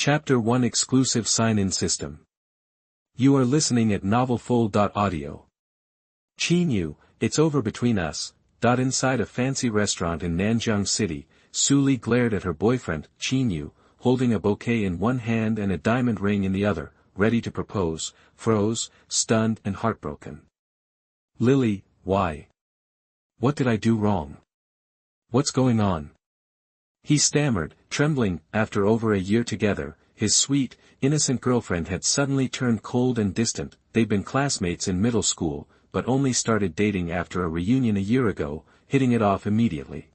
Chapter 1 Exclusive Sign-In System. You are listening at novelfull.audio. Qin Yu, it's over between us. Inside a fancy restaurant in Nanjiang City, Su Li glared at her boyfriend, Qin Yu, holding a bouquet in one hand and a diamond ring in the other, ready to propose, froze, stunned and heartbroken. Lily, why? What did I do wrong? What's going on? He stammered, trembling. After over a year together, his sweet, innocent girlfriend had suddenly turned cold and distant. They'd been classmates in middle school, but only started dating after a reunion a year ago, hitting it off immediately.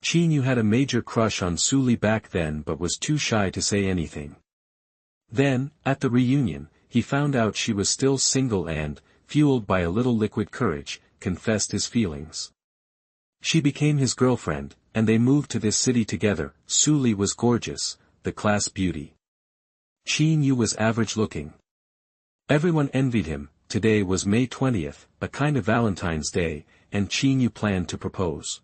Qin Yu had a major crush on Su Li back then but was too shy to say anything. Then, at the reunion, he found out she was still single and, fueled by a little liquid courage, confessed his feelings. She became his girlfriend, and they moved to this city together. Su Li was gorgeous, the class beauty. Qin Yu was average-looking. Everyone envied him. Today was May 20th, a kind of Valentine's Day, and Qin Yu planned to propose.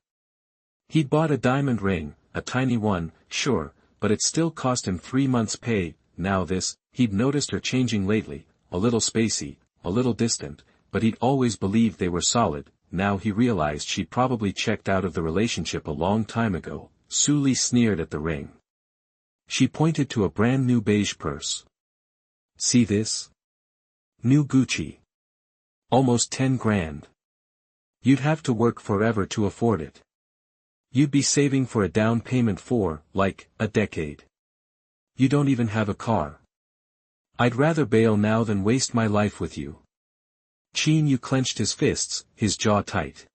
He'd bought a diamond ring, a tiny one, sure, but it still cost him 3 months' pay. Now this, he'd noticed her changing lately, a little spacey, a little distant, but he'd always believed they were solid. Now he realized she'd probably checked out of the relationship a long time ago. Su Li sneered at the ring. She pointed to a brand new beige purse. See this? New Gucci. Almost 10 grand. You'd have to work forever to afford it. You'd be saving for a down payment for, like, a decade. You don't even have a car. I'd rather bail now than waste my life with you. Qin Yu clenched his fists, his jaw tight.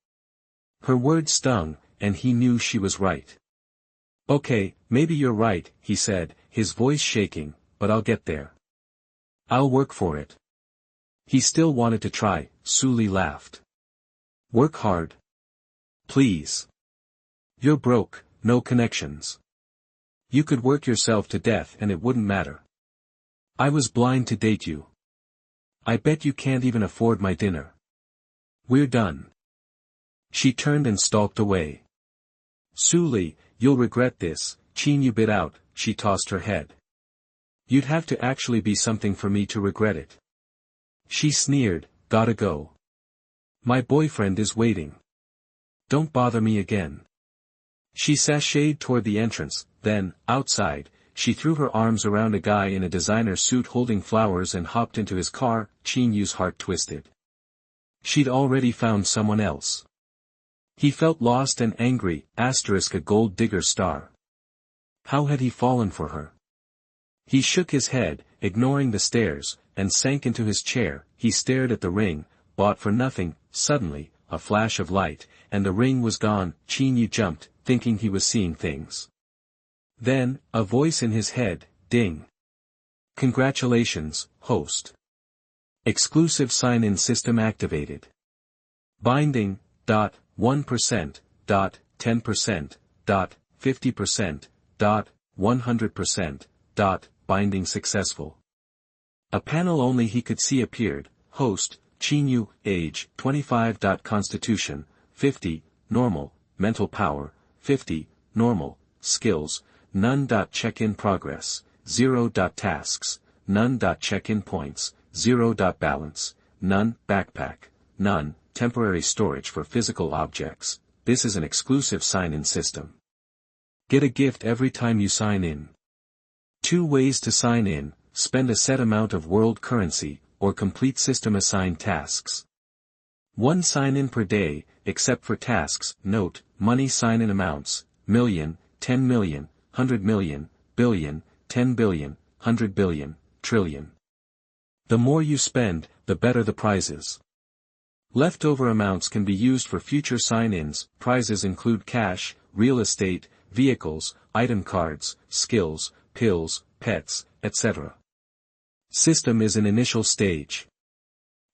Her words stung, and he knew she was right. Okay, maybe you're right, he said, his voice shaking, but I'll get there. I'll work for it. He still wanted to try. Su Li laughed. Work hard. Please. You're broke, no connections. You could work yourself to death and it wouldn't matter. I was blind to date you. I bet you can't even afford my dinner. We're done. She turned and stalked away. Su Li, you'll regret this, Qin Yu bit out. She tossed her head. You'd have to actually be something for me to regret it. She sneered, gotta go. My boyfriend is waiting. Don't bother me again. She sashayed toward the entrance, then, outside, she threw her arms around a guy in a designer suit holding flowers and hopped into his car. Qin Yu's heart twisted. She'd already found someone else. He felt lost and angry. A gold digger star. How had he fallen for her? He shook his head, ignoring the stares, and sank into his chair. He stared at the ring, bought for nothing. Suddenly, a flash of light, and the ring was gone. Qin Yu jumped, thinking he was seeing things. Then, a voice in his head, ding. Congratulations, host. Exclusive sign-in system activated. Binding, 1%, 10%, 50%, 100%, binding successful. A panel only he could see appeared. Host, Qin Yu, age, 25. Constitution, 50, normal, mental power, 50, normal, skills, none. Check-in progress, 0. Tasks, none. Check-in points, 0. Balance, none. Backpack, none. Temporary storage for physical objects. This is an exclusive sign-in system. Get a gift every time you sign in. 2 ways to sign in: spend a set amount of world currency, or complete system-assigned tasks. 1 sign-in per day, except for tasks. Note, money sign-in amounts, million, 10 million, 100 million, billion, 10 billion, 100 billion, trillion. The more you spend, the better the prizes. Leftover amounts can be used for future sign-ins. Prizes include cash, real estate, vehicles, item cards, skills, pills, pets, etc. System is an initial stage.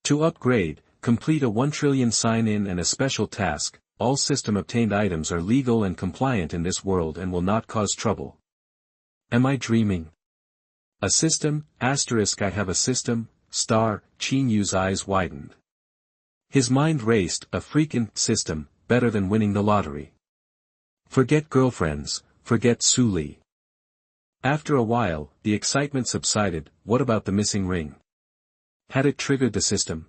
To upgrade, complete a 1 trillion sign-in and a special task. All system-obtained items are legal and compliant in this world and will not cause trouble. Am I dreaming? A system, *I have a system, star. Qin Yu's eyes widened. His mind raced. A freaking system, better than winning the lottery. Forget girlfriends, forget Su Li. After a while, the excitement subsided. What about the missing ring? Had it triggered the system?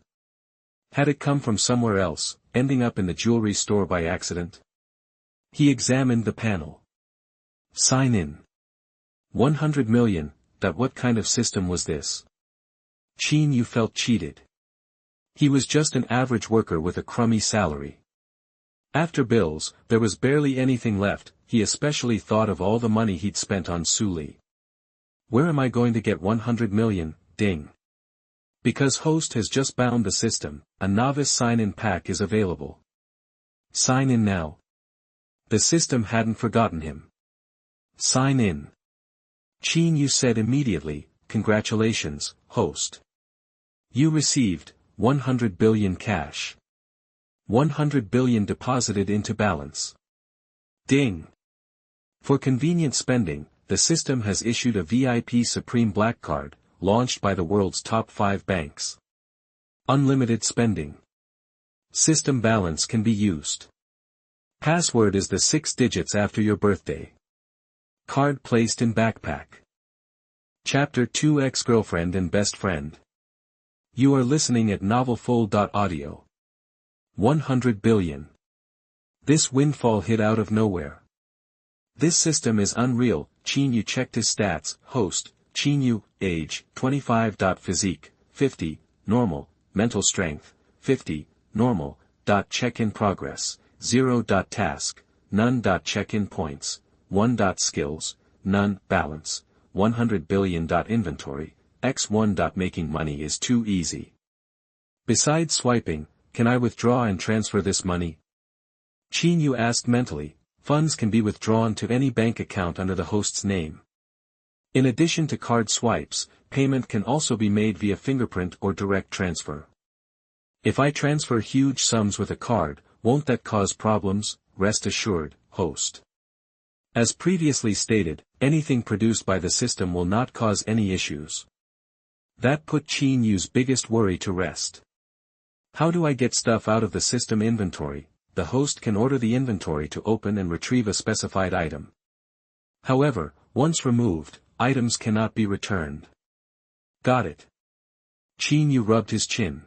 Had it come from somewhere else, ending up in the jewelry store by accident? He examined the panel. Sign in. 100 million, what kind of system was this? Qin Yu felt cheated. He was just an average worker with a crummy salary. After bills, there was barely anything left. He especially thought of all the money he'd spent on Suli. Where am I going to get 100 million, ding? Because host has just bound the system, a novice sign-in pack is available. Sign in now. The system hadn't forgotten him. Sign in. Qin Yu said immediately, congratulations, host. You received 100 billion cash. 100 billion deposited into balance. Ding. For convenient spending, the system has issued a VIP Supreme Black Card, launched by the world's top 5 banks. Unlimited spending. System balance can be used. Password is the 6 digits after your birthday. Card placed in backpack. Chapter 2 Ex-Girlfriend and Best Friend. You are listening at novelfull.audio. 100 billion. This windfall hit out of nowhere. This system is unreal. Qin Yu checked his stats. Host, Qin Yu, age, 25. Physique, 50, normal, mental strength, 50, normal, check-in progress, 0. Task, none. Check-in points, 1. Skills, none. Balance, 100 billion. Inventory, x1. Making money is too easy. Besides swiping, can I withdraw and transfer this money? Qin Yu asked mentally. Funds can be withdrawn to any bank account under the host's name. In addition to card swipes, payment can also be made via fingerprint or direct transfer. If I transfer huge sums with a card, won't that cause problems? Rest assured, host. As previously stated, anything produced by the system will not cause any issues. That put Qin Yu's biggest worry to rest. How do I get stuff out of the system inventory? The host can order the inventory to open and retrieve a specified item. However, once removed, items cannot be returned. Got it. Qin Yu rubbed his chin.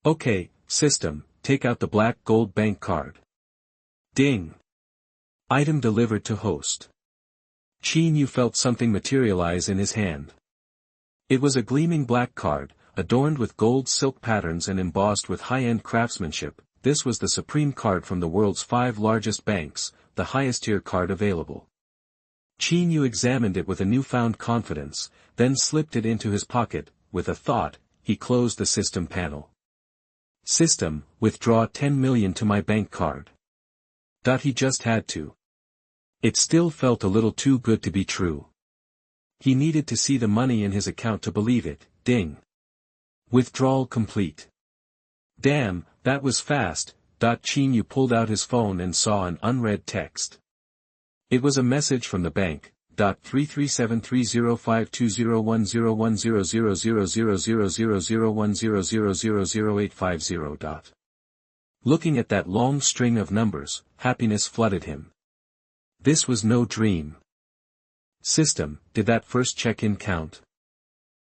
Okay, system, take out the black gold bank card. Ding. Item delivered to host. Qin Yu felt something materialize in his hand. It was a gleaming black card, adorned with gold silk patterns and embossed with high-end craftsmanship. This was the supreme card from the world's 5 largest banks, the highest-tier card available. Qin Yu examined it with a newfound confidence, then slipped it into his pocket. With a thought, he closed the system panel. System, withdraw 10 million to my bank card. He just had to. It still felt a little too good to be true. He needed to see the money in his account to believe it. Ding. Withdrawal complete. Damn, that was fast. Qin Yu pulled out his phone and saw an unread text. It was a message from the bank. 3373052010000000000000850. Looking at that long string of numbers, happiness flooded him. This was no dream. System, did that first check-in count?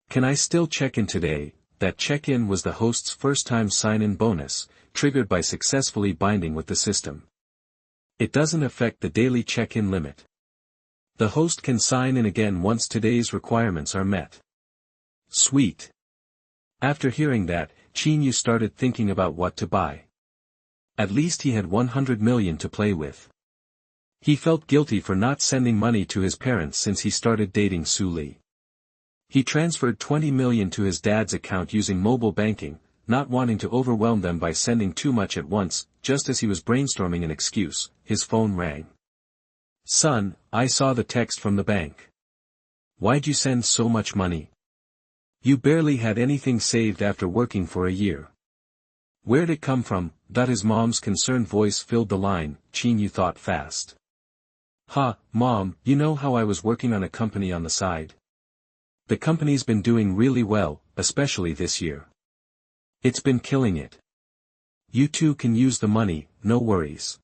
Can I still check in today? That check-in was the host's first-time sign-in bonus, triggered by successfully binding with the system. It doesn't affect the daily check-in limit. The host can sign in again once today's requirements are met. Sweet. After hearing that, Qin Yu started thinking about what to buy. At least he had 100 million to play with. He felt guilty for not sending money to his parents since he started dating Su Li. He transferred 20 million to his dad's account using mobile banking, not wanting to overwhelm them by sending too much at once. Just as he was brainstorming an excuse, his phone rang. Son, I saw the text from the bank. Why'd you send so much money? You barely had anything saved after working for a year. Where'd it come from? His mom's concerned voice filled the line. Qin Yu thought fast. Mom, you know how I was working on a company on the side? The company's been doing really well, especially this year. It's been killing it. You two can use the money, no worries.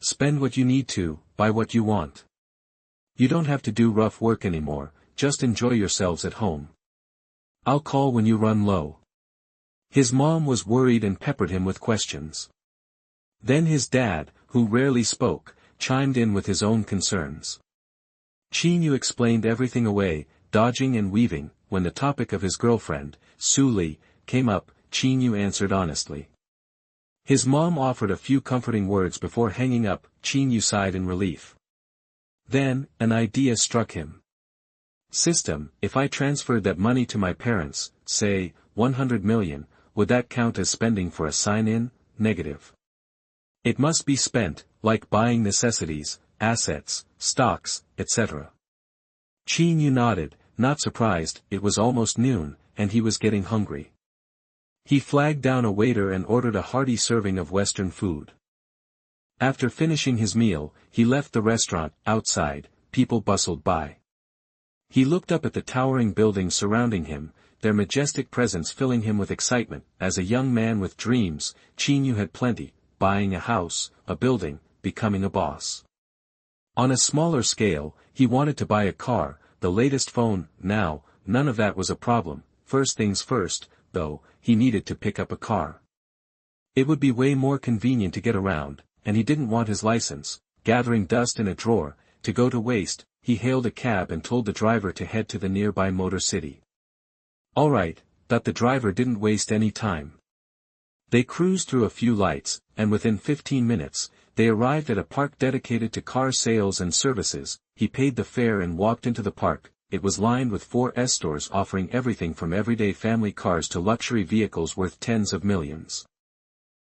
Spend what you need to, buy what you want. You don't have to do rough work anymore, just enjoy yourselves at home. I'll call when you run low. His mom was worried and peppered him with questions. Then his dad, who rarely spoke, chimed in with his own concerns. Qin Yu explained everything away, dodging and weaving. When the topic of his girlfriend, Su Li, came up, Qin Yu answered honestly. His mom offered a few comforting words before hanging up. Qin Yu sighed in relief. Then, an idea struck him. System, if I transferred that money to my parents, say, 100 million, would that count as spending for a sign-in? Negative. It must be spent, like buying necessities, assets, stocks, etc. Qin Yu nodded, not surprised. It was almost noon, and he was getting hungry. He flagged down a waiter and ordered a hearty serving of Western food. After finishing his meal, he left the restaurant. Outside, people bustled by. He looked up at the towering buildings surrounding him, their majestic presence filling him with excitement. As a young man with dreams, Qin Yu had plenty: buying a house, a building, becoming a boss. On a smaller scale, he wanted to buy a car, the latest phone. Now, none of that was a problem. First things first, though, he needed to pick up a car. It would be way more convenient to get around, and he didn't want his license, gathering dust in a drawer, to go to waste. He hailed a cab and told the driver to head to the nearby motor city. All right, that the driver didn't waste any time. They cruised through a few lights, and within 15 minutes, they arrived at a park dedicated to car sales and services. He paid the fare and walked into the park. It was lined with 4S stores offering everything from everyday family cars to luxury vehicles worth tens of millions.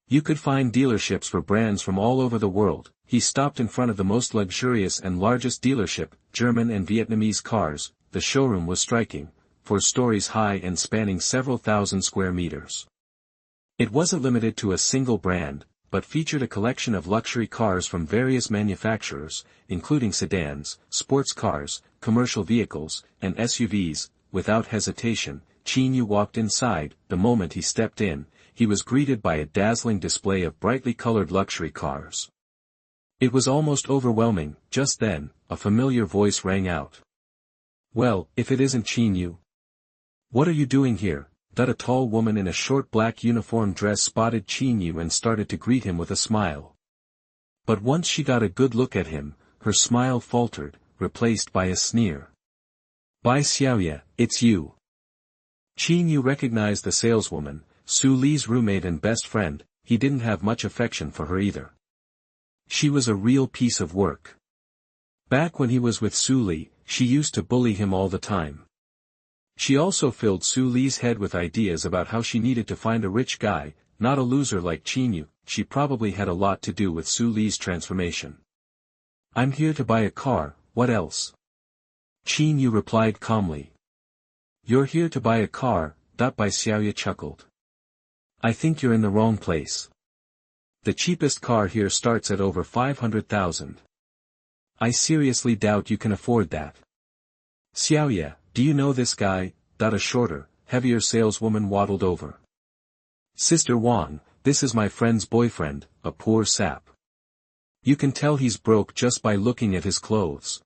You could find dealerships for brands from all over the world. He stopped in front of the most luxurious and largest dealership, German and Vietnamese cars. The showroom was striking, 4 stories high and spanning several thousand square meters. It wasn't limited to a single brand, but featured a collection of luxury cars from various manufacturers, including sedans, sports cars, commercial vehicles, and SUVs. Without hesitation, Qin Yu walked inside. The moment he stepped in, he was greeted by a dazzling display of brightly colored luxury cars. It was almost overwhelming. Just then, a familiar voice rang out. Well, if it isn't Qin Yu. What are you doing here? That a tall woman in a short black uniform dress spotted Qin Yu and started to greet him with a smile. But once she got a good look at him, her smile faltered, replaced by a sneer. Bai Xiaoye, it's you. Qin Yu recognized the saleswoman, Su Li's roommate and best friend. He didn't have much affection for her either. She was a real piece of work. Back when he was with Su Li, she used to bully him all the time. She also filled Su Li's head with ideas about how she needed to find a rich guy, not a loser like Qin Yu. She probably had a lot to do with Su Li's transformation. I'm here to buy a car, what else? Qin Yu replied calmly. You're here to buy a car, Bai Xiaoye chuckled. I think you're in the wrong place. The cheapest car here starts at over 500,000. I seriously doubt you can afford that. Xiaoye, do you know this guy? A shorter, heavier saleswoman waddled over. Sister Wang, this is my friend's boyfriend, a poor sap. You can tell he's broke just by looking at his clothes.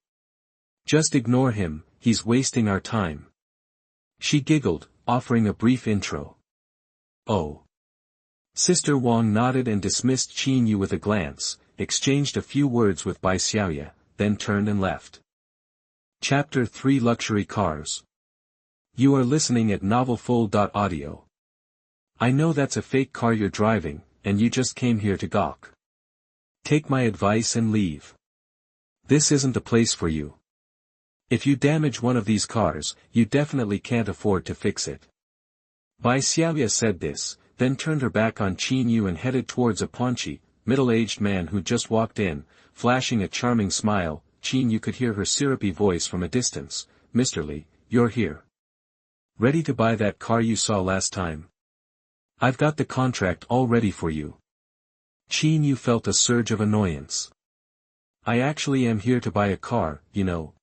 Just ignore him, he's wasting our time. She giggled, offering a brief intro. Oh. Sister Wang nodded and dismissed Qin Yu with a glance, exchanged a few words with Bai Xiaoye, then turned and left. Chapter 3 Luxury Cars. You are listening at novelfull.audio. I know that's a fake car you're driving, and you just came here to gawk. Take my advice and leave. This isn't the place for you. If you damage one of these cars, you definitely can't afford to fix it. Bai Xiaoye said this, then turned her back on Qin Yu and headed towards a paunchy, middle-aged man who just walked in, flashing a charming smile. Qin Yu could hear her syrupy voice from a distance. Mr. Li, you're here. Ready to buy that car you saw last time? I've got the contract all ready for you. Qin Yu felt a surge of annoyance. I actually am here to buy a car, you know.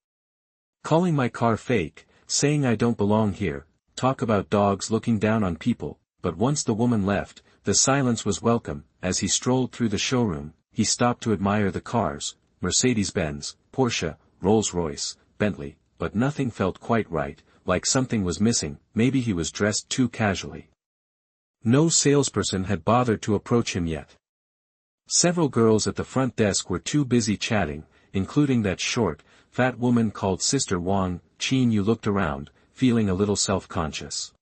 Calling my car fake, saying I don't belong here, talk about dogs looking down on people. But once the woman left, the silence was welcome. As he strolled through the showroom, he stopped to admire the cars, Mercedes-Benz, Porsche, Rolls-Royce, Bentley, but nothing felt quite right, like something was missing. Maybe he was dressed too casually. No salesperson had bothered to approach him yet. Several girls at the front desk were too busy chatting, including that short, fat woman called Sister Wang. Qin Yu looked around, feeling a little self-conscious.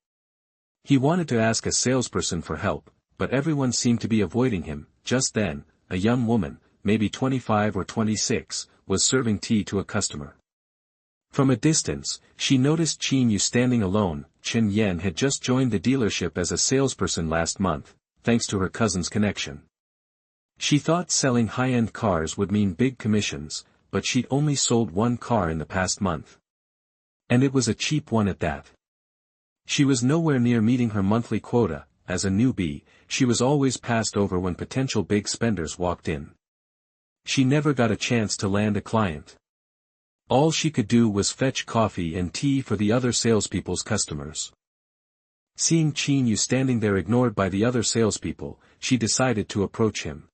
He wanted to ask a salesperson for help, but everyone seemed to be avoiding him. Just then, a young woman, maybe 25 or 26, was serving tea to a customer. From a distance, she noticed Qin Yu standing alone. Chen Yan had just joined the dealership as a salesperson last month, thanks to her cousin's connection. She thought selling high-end cars would mean big commissions, but she'd only sold one car in the past month. And it was a cheap one at that. She was nowhere near meeting her monthly quota. As a newbie, she was always passed over when potential big spenders walked in. She never got a chance to land a client. All she could do was fetch coffee and tea for the other salespeople's customers. Seeing Qin Yu standing there ignored by the other salespeople, she decided to approach him.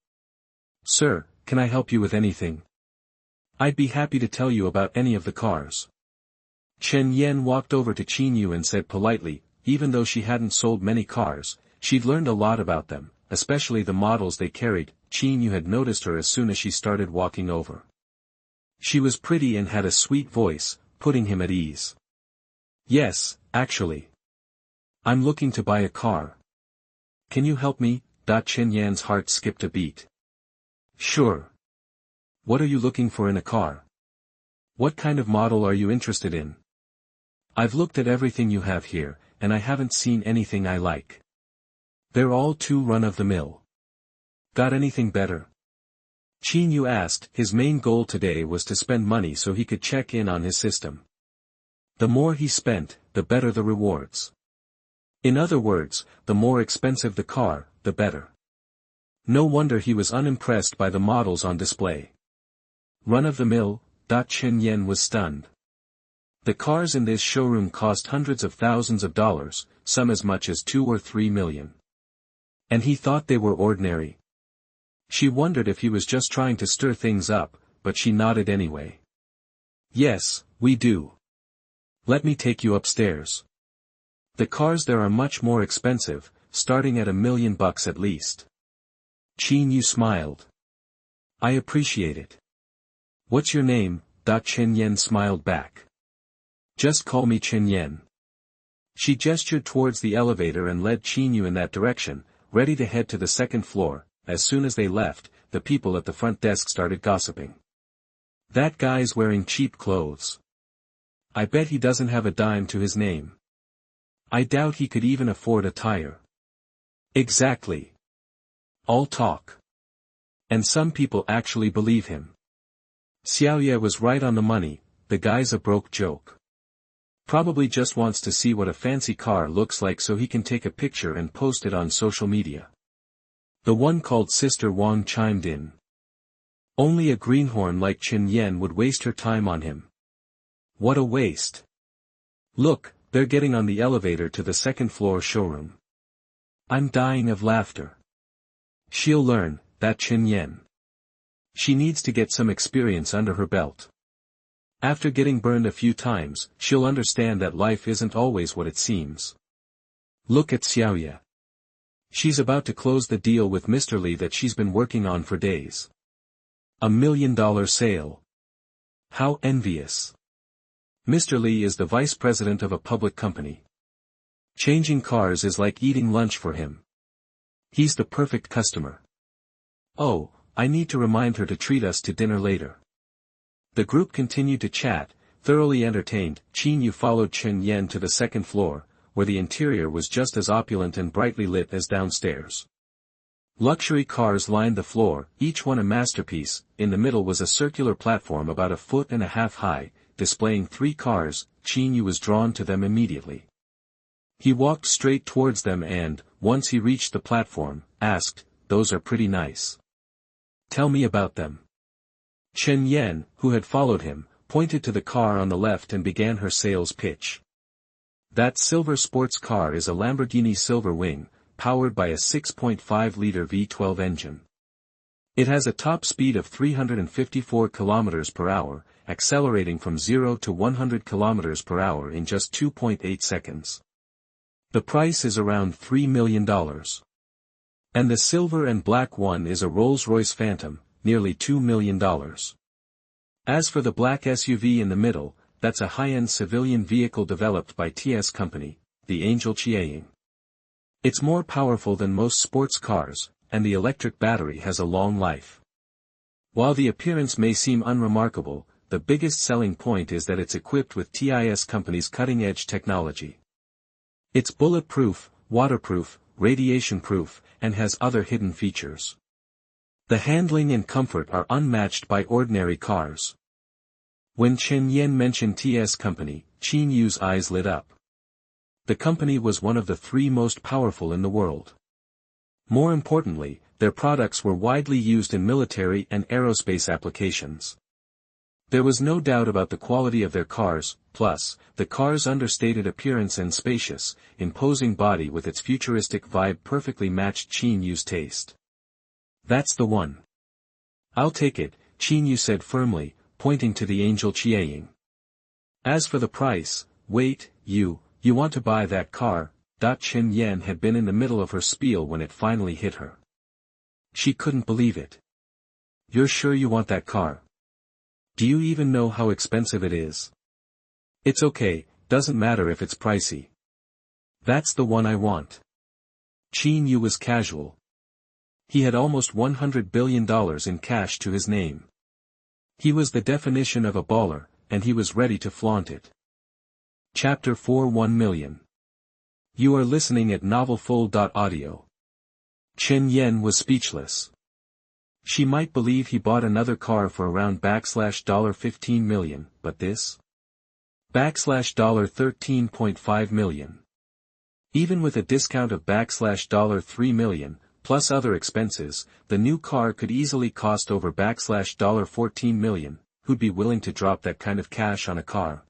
"Sir, can I help you with anything? I'd be happy to tell you about any of the cars." Chen Yan walked over to Qin Yu and said politely, even though she hadn't sold many cars, she'd learned a lot about them, especially the models they carried. Qin Yu had noticed her as soon as she started walking over. She was pretty and had a sweet voice, putting him at ease. "Yes, actually. I'm looking to buy a car. Can you help me?" Chen Yan's heart skipped a beat. "Sure. What are you looking for in a car? What kind of model are you interested in? I've looked at everything you have here, and I haven't seen anything I like. They're all too run-of-the-mill. Got anything better?" Qin Yu asked. His main goal today was to spend money so he could check in on his system. The more he spent, the better the rewards. In other words, the more expensive the car, the better. No wonder he was unimpressed by the models on display. Run-of-the-mill? Chen Yan was stunned. The cars in this showroom cost hundreds of thousands of dollars, some as much as 2 or 3 million. And he thought they were ordinary. She wondered if he was just trying to stir things up, but she nodded anyway. "Yes, we do. Let me take you upstairs. The cars there are much more expensive, starting at $1 million at least." Qin Yu smiled. "I appreciate it. What's your name?" Chen Yan smiled back. "Just call me Chen Yan." She gestured towards the elevator and led Qin Yu in that direction, ready to head to the second floor. As soon as they left, the people at the front desk started gossiping. "That guy's wearing cheap clothes. I bet he doesn't have a dime to his name. I doubt he could even afford a tire." Exactly. All talk. And some people actually believe him. Xiaoye was right on the money. The guy's a broke joke. Probably just wants to see what a fancy car looks like so he can take a picture and post it on social media. The one called Sister Wang chimed in. Only a greenhorn like Chen Yan would waste her time on him. What a waste. Look, they're getting on the elevator to the second floor showroom. I'm dying of laughter. She'll learn, that Chen Yan. She needs to get some experience under her belt. After getting burned a few times, she'll understand that life isn't always what it seems. Look at Xiaoye. She's about to close the deal with Mr. Li that she's been working on for days. $1 million sale. How envious. Mr. Li is the vice president of a public company. Changing cars is like eating lunch for him. He's the perfect customer. Oh, I need to remind her to treat us to dinner later. The group continued to chat, thoroughly entertained. Qin Yu followed Chen Yan to the second floor, where the interior was just as opulent and brightly lit as downstairs. Luxury cars lined the floor, each one a masterpiece. In the middle was a circular platform about 1.5 feet high, displaying 3 cars. Qin Yu was drawn to them immediately. He walked straight towards them and, once he reached the platform, asked, "Those are pretty nice. Tell me about them." Chen Yan, who had followed him, pointed to the car on the left and began her sales pitch. That silver sports car is a Lamborghini Silver Wing, powered by a 6.5-liter V12 engine. It has a top speed of 354 km/h, accelerating from 0 to 100 km per hour in just 2.8 seconds. The price is around $3 million. And the silver and black one is a Rolls-Royce Phantom, nearly $2 million. As for the black SUV in the middle, that's a high-end civilian vehicle developed by TS Company, the Angel Huajiang. It's more powerful than most sports cars, and the electric battery has a long life. While the appearance may seem unremarkable, the biggest selling point is that it's equipped with TIS Company's cutting-edge technology. It's bulletproof, waterproof, radiation-proof, and has other hidden features. The handling and comfort are unmatched by ordinary cars. When Chen Yan mentioned TS Company, Qin Yu's eyes lit up. The company was one of the 3 most powerful in the world. More importantly, their products were widely used in military and aerospace applications. There was no doubt about the quality of their cars, plus, the car's understated appearance and spacious, imposing body with its futuristic vibe perfectly matched Qin Yu's taste. That's the one. I'll take it, Qin Yu said firmly, pointing to the Angel Huajiang. As for the price, wait, you want to buy that car? Chen Yan had been in the middle of her spiel when it finally hit her. She couldn't believe it. You're sure you want that car? Do you even know how expensive it is? It's okay, doesn't matter if it's pricey. That's the one I want. Qin Yu was casual. He had almost $100 billion in cash to his name. He was the definition of a baller, and he was ready to flaunt it. Chapter 4 1 million. You are listening at novelfull.audio. Chen Yan was speechless. She might believe he bought another car for around $15 million, but this? $13.5 million. Even with a discount of $3 million, plus other expenses, the new car could easily cost over $14 million. Who'd be willing to drop that kind of cash on a car?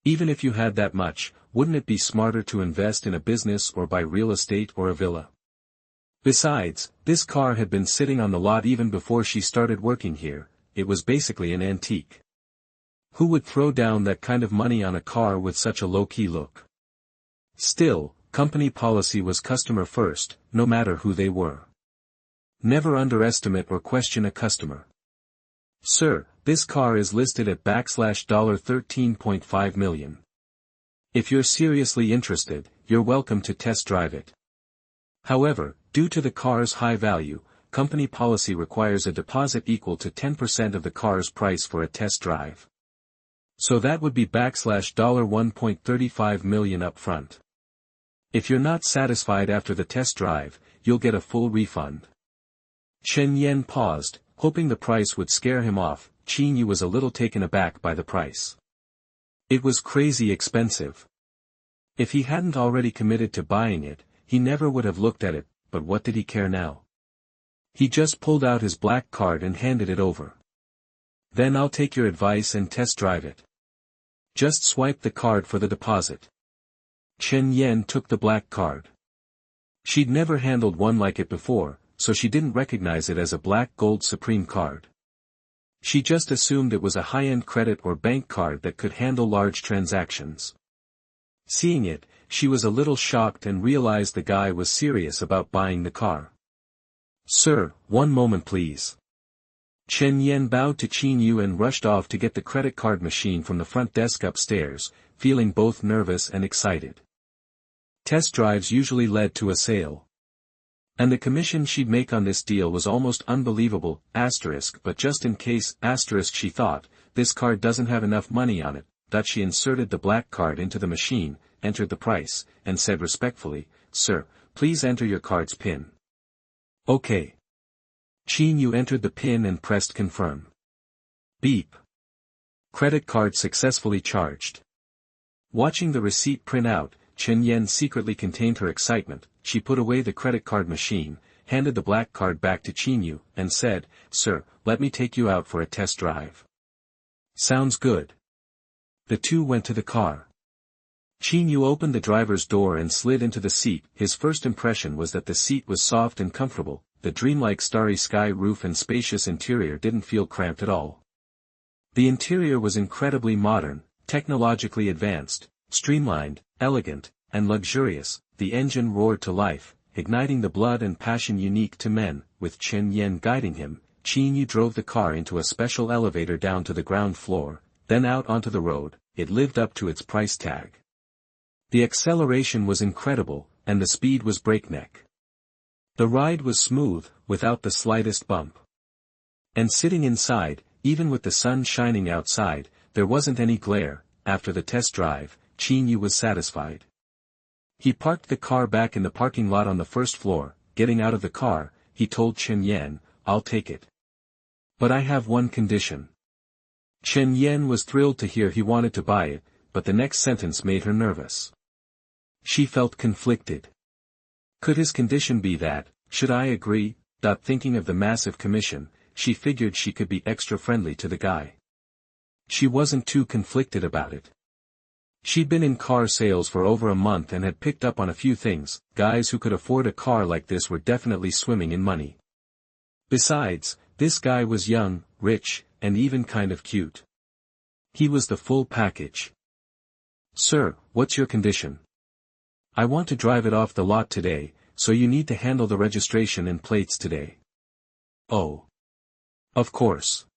Even if you had that much, wouldn't it be smarter to invest in a business or buy real estate or a villa? Besides, this car had been sitting on the lot even before she started working here. It was basically an antique. Who would throw down that kind of money on a car with such a low-key look? Still, company policy was customer first, no matter who they were. Never underestimate or question a customer. Sir, this car is listed at $13.5 million. If you're seriously interested, you're welcome to test drive it. However, due to the car's high value, company policy requires a deposit equal to 10% of the car's price for a test drive. So that would be $1.35 million up front. If you're not satisfied after the test drive, you'll get a full refund. Chen Yan paused, hoping the price would scare him off. Qin Yu was a little taken aback by the price. It was crazy expensive. If he hadn't already committed to buying it, he never would have looked at it, but what did he care now? He just pulled out his black card and handed it over. Then I'll take your advice and test drive it. Just swipe the card for the deposit. Chen Yan took the black card. She'd never handled one like it before, so she didn't recognize it as a black gold Supreme card. She just assumed it was a high-end credit or bank card that could handle large transactions. Seeing it, she was a little shocked and realized the guy was serious about buying the car. Sir, one moment please. Chen Yan bowed to Qin Yu and rushed off to get the credit card machine from the front desk upstairs, feeling both nervous and excited. Test drives usually led to a sale. And the commission she'd make on this deal was almost unbelievable, but just in case, she thought, this card doesn't have enough money on it, that she inserted the black card into the machine, entered the price, and said respectfully, Sir, please enter your card's PIN. Okay. Qin Yu entered the PIN and pressed confirm. Beep. Credit card successfully charged. Watching the receipt print out, Chen Yan secretly contained her excitement. She put away the credit card machine, handed the black card back to Qin Yu, and said, Sir, let me take you out for a test drive. Sounds good. The two went to the car. Qin Yu opened the driver's door and slid into the seat. His first impression was that the seat was soft and comfortable. The dreamlike starry sky roof and spacious interior didn't feel cramped at all. The interior was incredibly modern, technologically advanced, streamlined, elegant, and luxurious. The engine roared to life, igniting the blood and passion unique to men. With Chen Yan guiding him, Qin Yu drove the car into a special elevator down to the ground floor, then out onto the road. It lived up to its price tag. The acceleration was incredible, and the speed was breakneck. The ride was smooth, without the slightest bump. And sitting inside, even with the sun shining outside, there wasn't any glare. After the test drive, Qin Yu was satisfied. He parked the car back in the parking lot on the first floor. Getting out of the car, he told Chen Yan, "I'll take it. But I have one condition." Chen Yan was thrilled to hear he wanted to buy it, but the next sentence made her nervous. She felt conflicted. Could his condition be that, should I agree? Thinking of the massive commission, she figured she could be extra friendly to the guy. She wasn't too conflicted about it. She'd been in car sales for over a month and had picked up on a few things. Guys who could afford a car like this were definitely swimming in money. Besides, this guy was young, rich, and even kind of cute. He was the full package. "Sir, what's your condition?" "I want to drive it off the lot today, so you need to handle the registration and plates today." "Oh. Of course.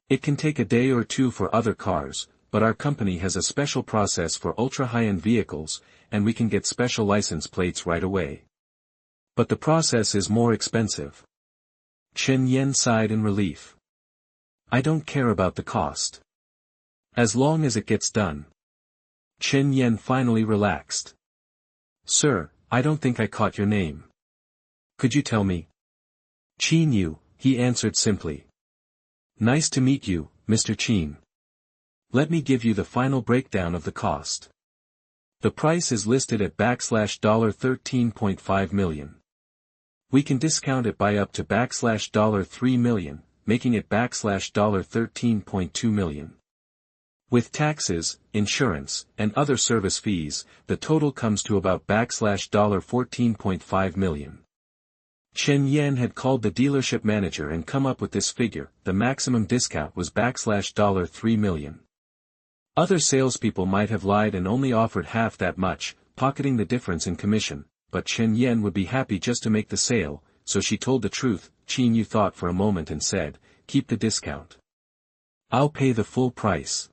It can take a day or two for other cars, but our company has a special process for ultra-high-end vehicles, and we can get special license plates right away. But the process is more expensive." Chen Yan sighed in relief. "I don't care about the cost. As long as it gets done." Chen Yan finally relaxed. "Sir, I don't think I caught your name. Could you tell me?" "Qin Yu," he answered simply. "Nice to meet you, Mr. Qin. Let me give you the final breakdown of the cost. The price is listed at $13.5 million. We can discount it by up to $3 million, making it $13.2 million. With taxes, insurance, and other service fees, the total comes to about $14.5 million. Chen Yan had called the dealership manager and come up with this figure. The maximum discount was $3 million. Other salespeople might have lied and only offered half that much, pocketing the difference in commission, but Chen Yan would be happy just to make the sale, so she told the truth. Qin Yu thought for a moment and said, "Keep the discount. I'll pay the full price."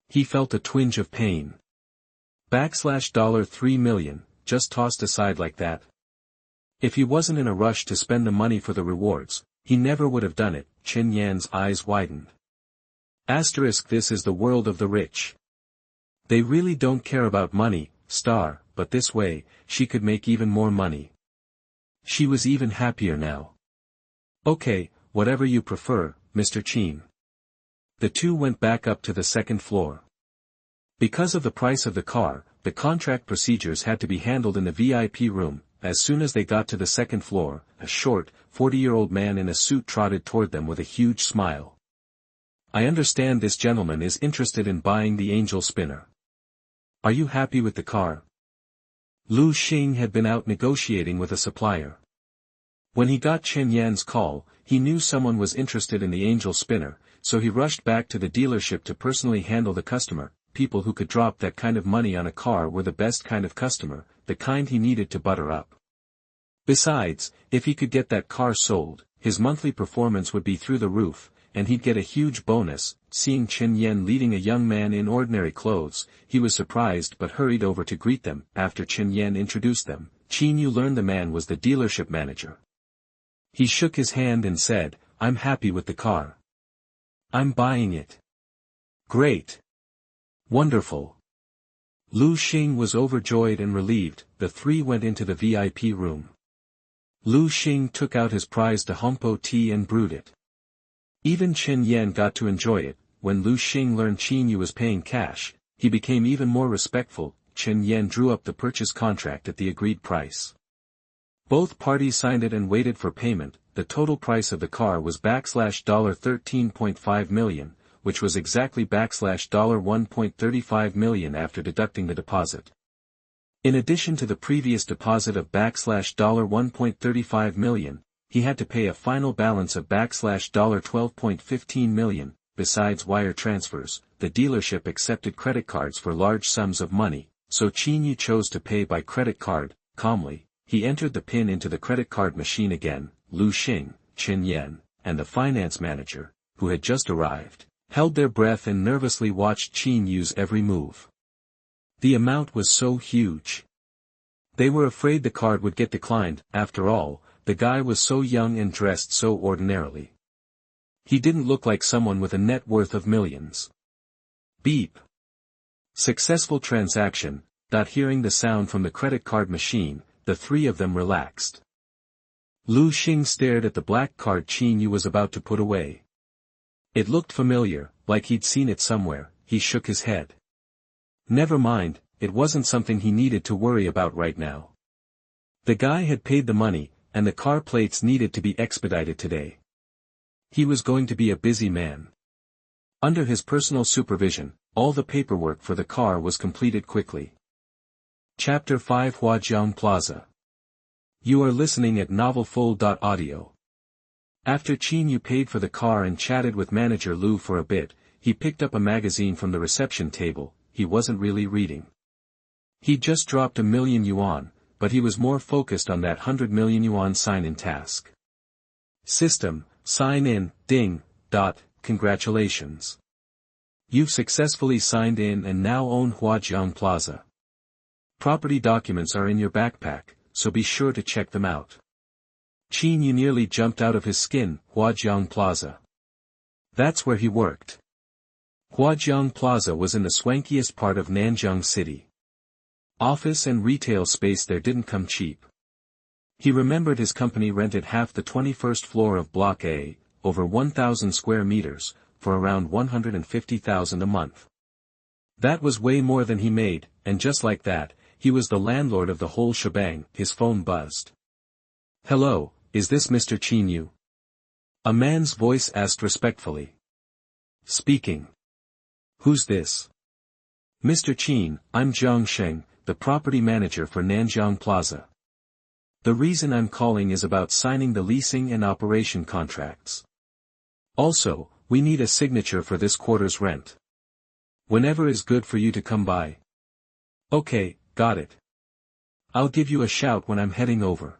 He felt a twinge of pain. $3 million, just tossed aside like that. If he wasn't in a rush to spend the money for the rewards, he never would have done it. Chen Yan's eyes widened. This is the world of the rich. They really don't care about money, but this way, she could make even more money. She was even happier now. "Okay, whatever you prefer, Mr. Qin." The two went back up to the second floor. Because of the price of the car, the contract procedures had to be handled in the VIP room. As soon as they got to the second floor, a short, 40-year-old man in a suit trotted toward them with a huge smile. "I understand this gentleman is interested in buying the angel spinner. Are you happy with the car?" Lu Xing had been out negotiating with a supplier. When he got Chen Yan's call, he knew someone was interested in the angel spinner, so he rushed back to the dealership to personally handle the customer. People who could drop that kind of money on a car were the best kind of customer, the kind he needed to butter up. Besides, if he could get that car sold, his monthly performance would be through the roof, and he'd get a huge bonus. Seeing Chen Yan leading a young man in ordinary clothes, he was surprised but hurried over to greet them. After Chen Yan introduced them, Qin Yu learned the man was the dealership manager. He shook his hand and said, "I'm happy with the car. I'm buying it." "Great. Wonderful." Lu Xing was overjoyed and relieved. The three went into the VIP room. Lu Xing took out his prized Dahompo tea and brewed it. Even Chen Yan got to enjoy it. When Lu Xing learned Qin Yu was paying cash, he became even more respectful. Chen Yan drew up the purchase contract at the agreed price. Both parties signed it and waited for payment. The total price of the car was $13.5 million, which was exactly $1.35 million after deducting the deposit. In addition to the previous deposit of $1.35 million, he had to pay a final balance of $12.15 million. besides wire transfers, the dealership accepted credit cards for large sums of money, so Qin Yu chose to pay by credit card. Calmly, he entered the PIN into the credit card machine again. Lu Xing, Chen Yan, and the finance manager, who had just arrived, held their breath and nervously watched Qin Yu's every move. The amount was so huge. They were afraid the card would get declined. After all, the guy was so young and dressed so ordinarily. He didn't look like someone with a net worth of millions. Beep. Successful transaction. Hearing the sound from the credit card machine, the three of them relaxed. Lu Xing stared at the black card Qin Yu was about to put away. It looked familiar, like he'd seen it somewhere. He shook his head. Never mind, it wasn't something he needed to worry about right now. The guy had paid the money, and the car plates needed to be expedited today. He was going to be a busy man. Under his personal supervision, all the paperwork for the car was completed quickly. Chapter 5 Huajiang Plaza. You are listening at novelfull.audio. After Qin Yu paid for the car and chatted with manager Lu for a bit, he picked up a magazine from the reception table. He wasn't really reading. He'd just dropped 1,000,000 yuan, but he was more focused on that 100 million yuan sign-in task. System, sign in, ding, congratulations. You've successfully signed in and now own Huajiang Plaza. Property documents are in your backpack, so be sure to check them out. Qin Yu nearly jumped out of his skin. Huajiang Plaza. That's where he worked. Huajiang Plaza was in the swankiest part of Nanjing City. Office and retail space there didn't come cheap. He remembered his company rented half the 21st floor of Block A, over 1,000 square meters, for around 150,000 a month. That was way more than he made, and just like that, he was the landlord of the whole shebang. His phone buzzed. Hello, is this Mr. Qin Yu? A man's voice asked respectfully. Speaking. Who's this? Mr. Qin, I'm Zhang Sheng, the property manager for Nanjing Plaza. The reason I'm calling is about signing the leasing and operation contracts. Also, we need a signature for this quarter's rent. Whenever is good for you to come by. Okay, got it. I'll give you a shout when I'm heading over.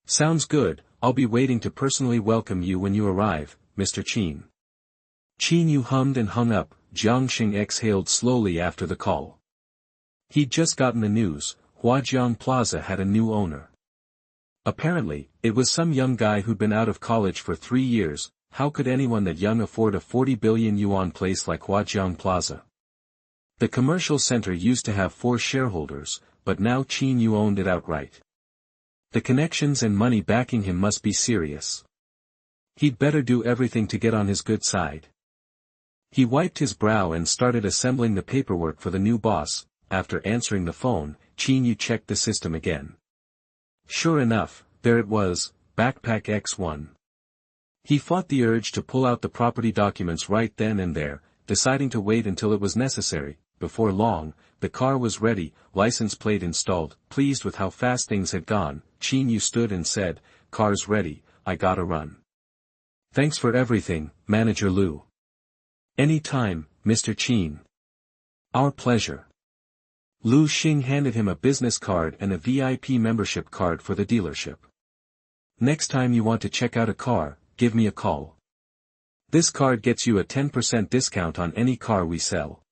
Sounds good, I'll be waiting to personally welcome you when you arrive, Mr. Qin. Qin Yu hummed and hung up. Zhang Sheng exhaled slowly after the call. He'd just gotten the news. Huajiang Plaza had a new owner. Apparently, it was some young guy who'd been out of college for 3 years. How could anyone that young afford a 40 billion yuan place like Huajiang Plaza? The commercial center used to have 4 shareholders, but now Qin Yu owned it outright. The connections and money backing him must be serious. He'd better do everything to get on his good side. He wiped his brow and started assembling the paperwork for the new boss. After answering the phone, Qin Yu checked the system again. Sure enough, there it was, Backpack X1. He fought the urge to pull out the property documents right then and there, deciding to wait until it was necessary. Before long, the car was ready, license plate installed. Pleased with how fast things had gone, Qin Yu stood and said, "Car's ready, I gotta run." "Thanks for everything, Manager Lu." "Any time, Mr. Qin." "Our pleasure." Lu Xing handed him a business card and a VIP membership card for the dealership. "Next time you want to check out a car, give me a call. This card gets you a 10% discount on any car we sell."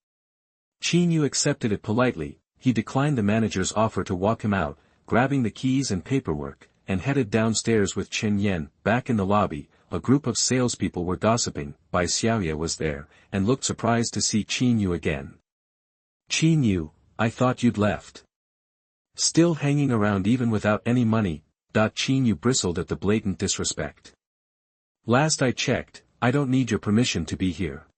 Qin Yu accepted it politely. He declined the manager's offer to walk him out, grabbing the keys and paperwork, and headed downstairs with Chen Yan. Back in the lobby, a group of salespeople were gossiping. Bai Xiaoye was there, and looked surprised to see Qin Yu again. "Qin Yu, I thought you'd left. Still hanging around even without any money?" Qin Yu bristled at the blatant disrespect. "Last I checked, I don't need your permission to be here.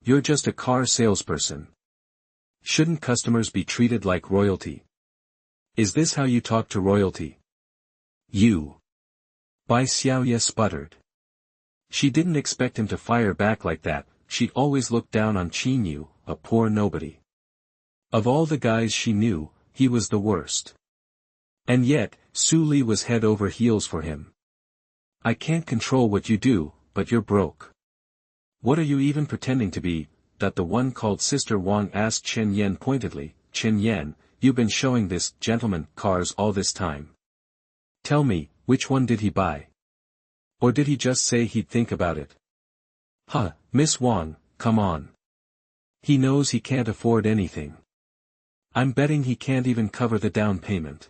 You're just a car salesperson. Shouldn't customers be treated like royalty? Is this how you talk to royalty?" "You." Bai Xiaoye sputtered. She didn't expect him to fire back like that. She'd always looked down on Qin Yu, a poor nobody. Of all the guys she knew, he was the worst. And yet, Su Li was head over heels for him. "I can't control what you do, but you're broke. What are you even pretending to be? That the one called Sister Wang asked Chen Yan pointedly. Chen Yan, you've been showing this gentleman cars all this time. Tell me, which one did he buy? Or did he just say he'd think about it? Huh, Miss Wang, come on. He knows he can't afford anything. I'm betting he can't even cover the down payment.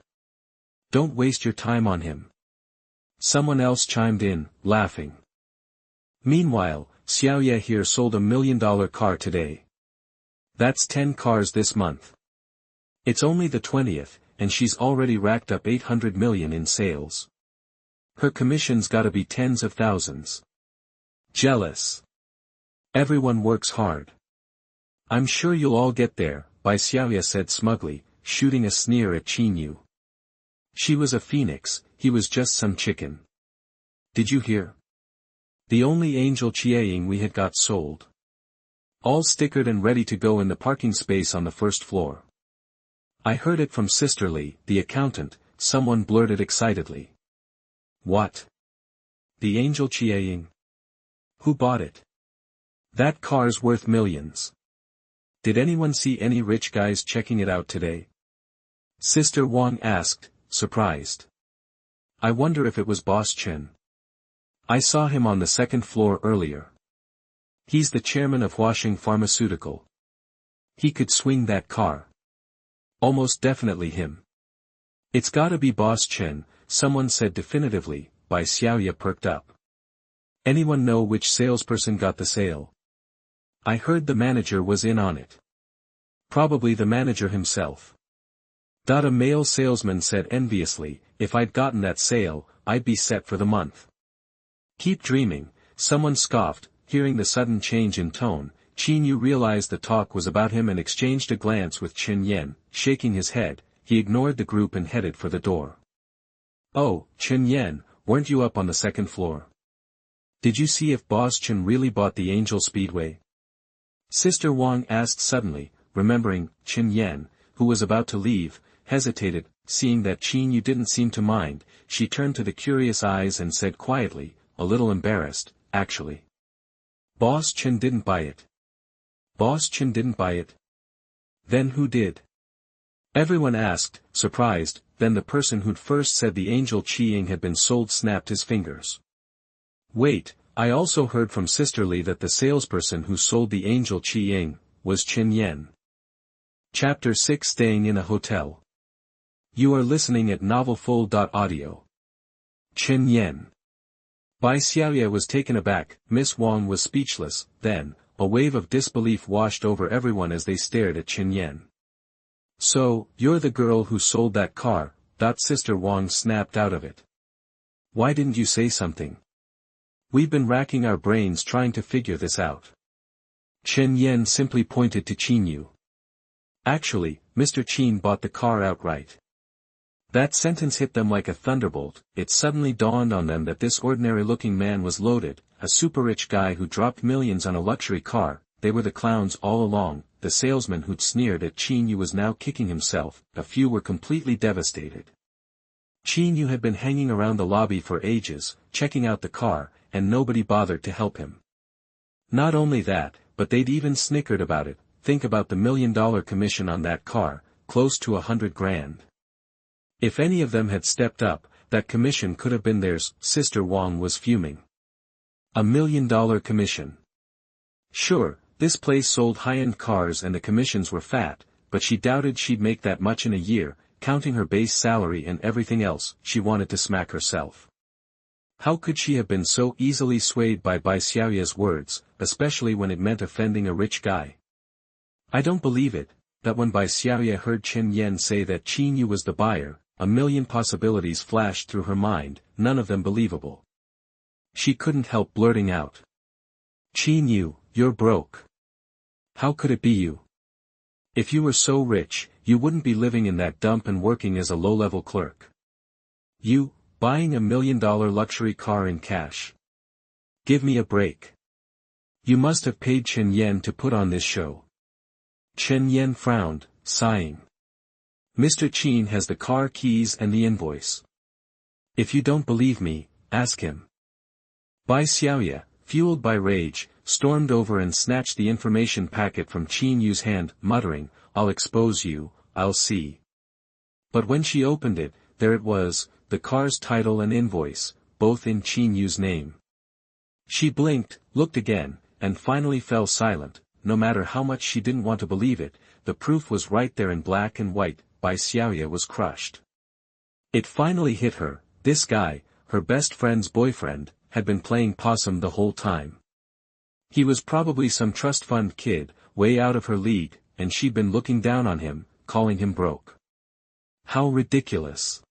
Don't waste your time on him. Someone else chimed in, laughing. Meanwhile, Xiaoye here sold $1 million car today. That's 10 cars this month. It's only the 20th, and she's already racked up 800 million in sales. Her commission's gotta be tens of thousands. Jealous. Everyone works hard. I'm sure you'll all get there, Bai Xiaoye said smugly, shooting a sneer at Qin Yu. She was a phoenix, he was just some chicken. Did you hear? The only angel Chiaying we had got sold. All stickered and ready to go in the parking space on the first floor. I heard it from Sister Li, the accountant, someone blurted excitedly. What? The angel Chiaying? Who bought it? That car's worth millions. Did anyone see any rich guys checking it out today? Sister Wang asked, surprised. I wonder if it was Boss Chen. I saw him on the second floor earlier. He's the chairman of Huajiang Pharmaceutical. He could swing that car. Almost definitely him. It's gotta be Boss Chen, someone said definitively. Bai Xiaoye perked up. Anyone know which salesperson got the sale? I heard the manager was in on it. Probably the manager himself. A male salesman said enviously, if I'd gotten that sale, I'd be set for the month. Keep dreaming, someone scoffed, hearing the sudden change in tone. Qin Yu realized the talk was about him and exchanged a glance with Chen Yan. Shaking his head, he ignored the group and headed for the door. Oh, Chen Yan, weren't you up on the second floor? Did you see if Boss Chen really bought the Angel Speedway? Sister Wang asked suddenly, remembering. Chen Yan, who was about to leave, hesitated. Seeing that Qin Yu didn't seem to mind, she turned to the curious eyes and said quietly, a little embarrassed, actually. Boss Chen didn't buy it. Boss Chen didn't buy it? Then who did? Everyone asked, surprised. Then the person who'd first said the Angel Qiying had been sold snapped his fingers. Wait, I also heard from Sister Li that the salesperson who sold the Angel Qiying was Chen Yan. Chapter 6 Staying in a Hotel. You are listening at novelfull.audio. Chen Yan. Bai Xiaoye was taken aback. Miss Wang was speechless. Then, a wave of disbelief washed over everyone as they stared at Chen Yan. So, you're the girl who sold that car, Sister Wang snapped out of it. Why didn't you say something? We've been racking our brains trying to figure this out. Chen Yan simply pointed to Qin Yu. Actually, Mr. Qin bought the car outright. That sentence hit them like a thunderbolt. It suddenly dawned on them that this ordinary-looking man was loaded, a super-rich guy who dropped millions on a luxury car. They were the clowns all along. The salesman who'd sneered at Qin Yu was now kicking himself. A few were completely devastated. Qin Yu had been hanging around the lobby for ages, checking out the car, and nobody bothered to help him. Not only that, but they'd even snickered about it. Think about the $1 million commission on that car, close to 100 grand. If any of them had stepped up, that commission could have been theirs. Sister Wang was fuming. $1 million commission. Sure, this place sold high-end cars and the commissions were fat, but she doubted she'd make that much in a year, counting her base salary and everything else. She wanted to smack herself. How could she have been so easily swayed by Bai Xiaoye's words, especially when it meant offending a rich guy? I don't believe it, that when Bai Xiaoye heard Chen Yan say that Qin Yu was the buyer, a million possibilities flashed through her mind, none of them believable. She couldn't help blurting out. Qin Yu, you're broke. How could it be you? If you were so rich, you wouldn't be living in that dump and working as a low-level clerk. You, buying $1 million luxury car in cash. Give me a break. You must have paid Chen Yan to put on this show. Chen Yan frowned, sighing. Mr. Qin has the car keys and the invoice. If you don't believe me, ask him. Bai Xiaoye, fueled by rage, stormed over and snatched the information packet from Qin Yu's hand, muttering, "I'll expose you, I'll see." But when she opened it, there it was, the car's title and invoice, both in Qin Yu's name. She blinked, looked again, and finally fell silent. No matter how much she didn't want to believe it, the proof was right there in black and white. Bai Xiaoya was crushed. It finally hit her. This guy, her best friend's boyfriend, had been playing possum the whole time. He was probably some trust fund kid, way out of her league, and she'd been looking down on him, calling him broke. How ridiculous.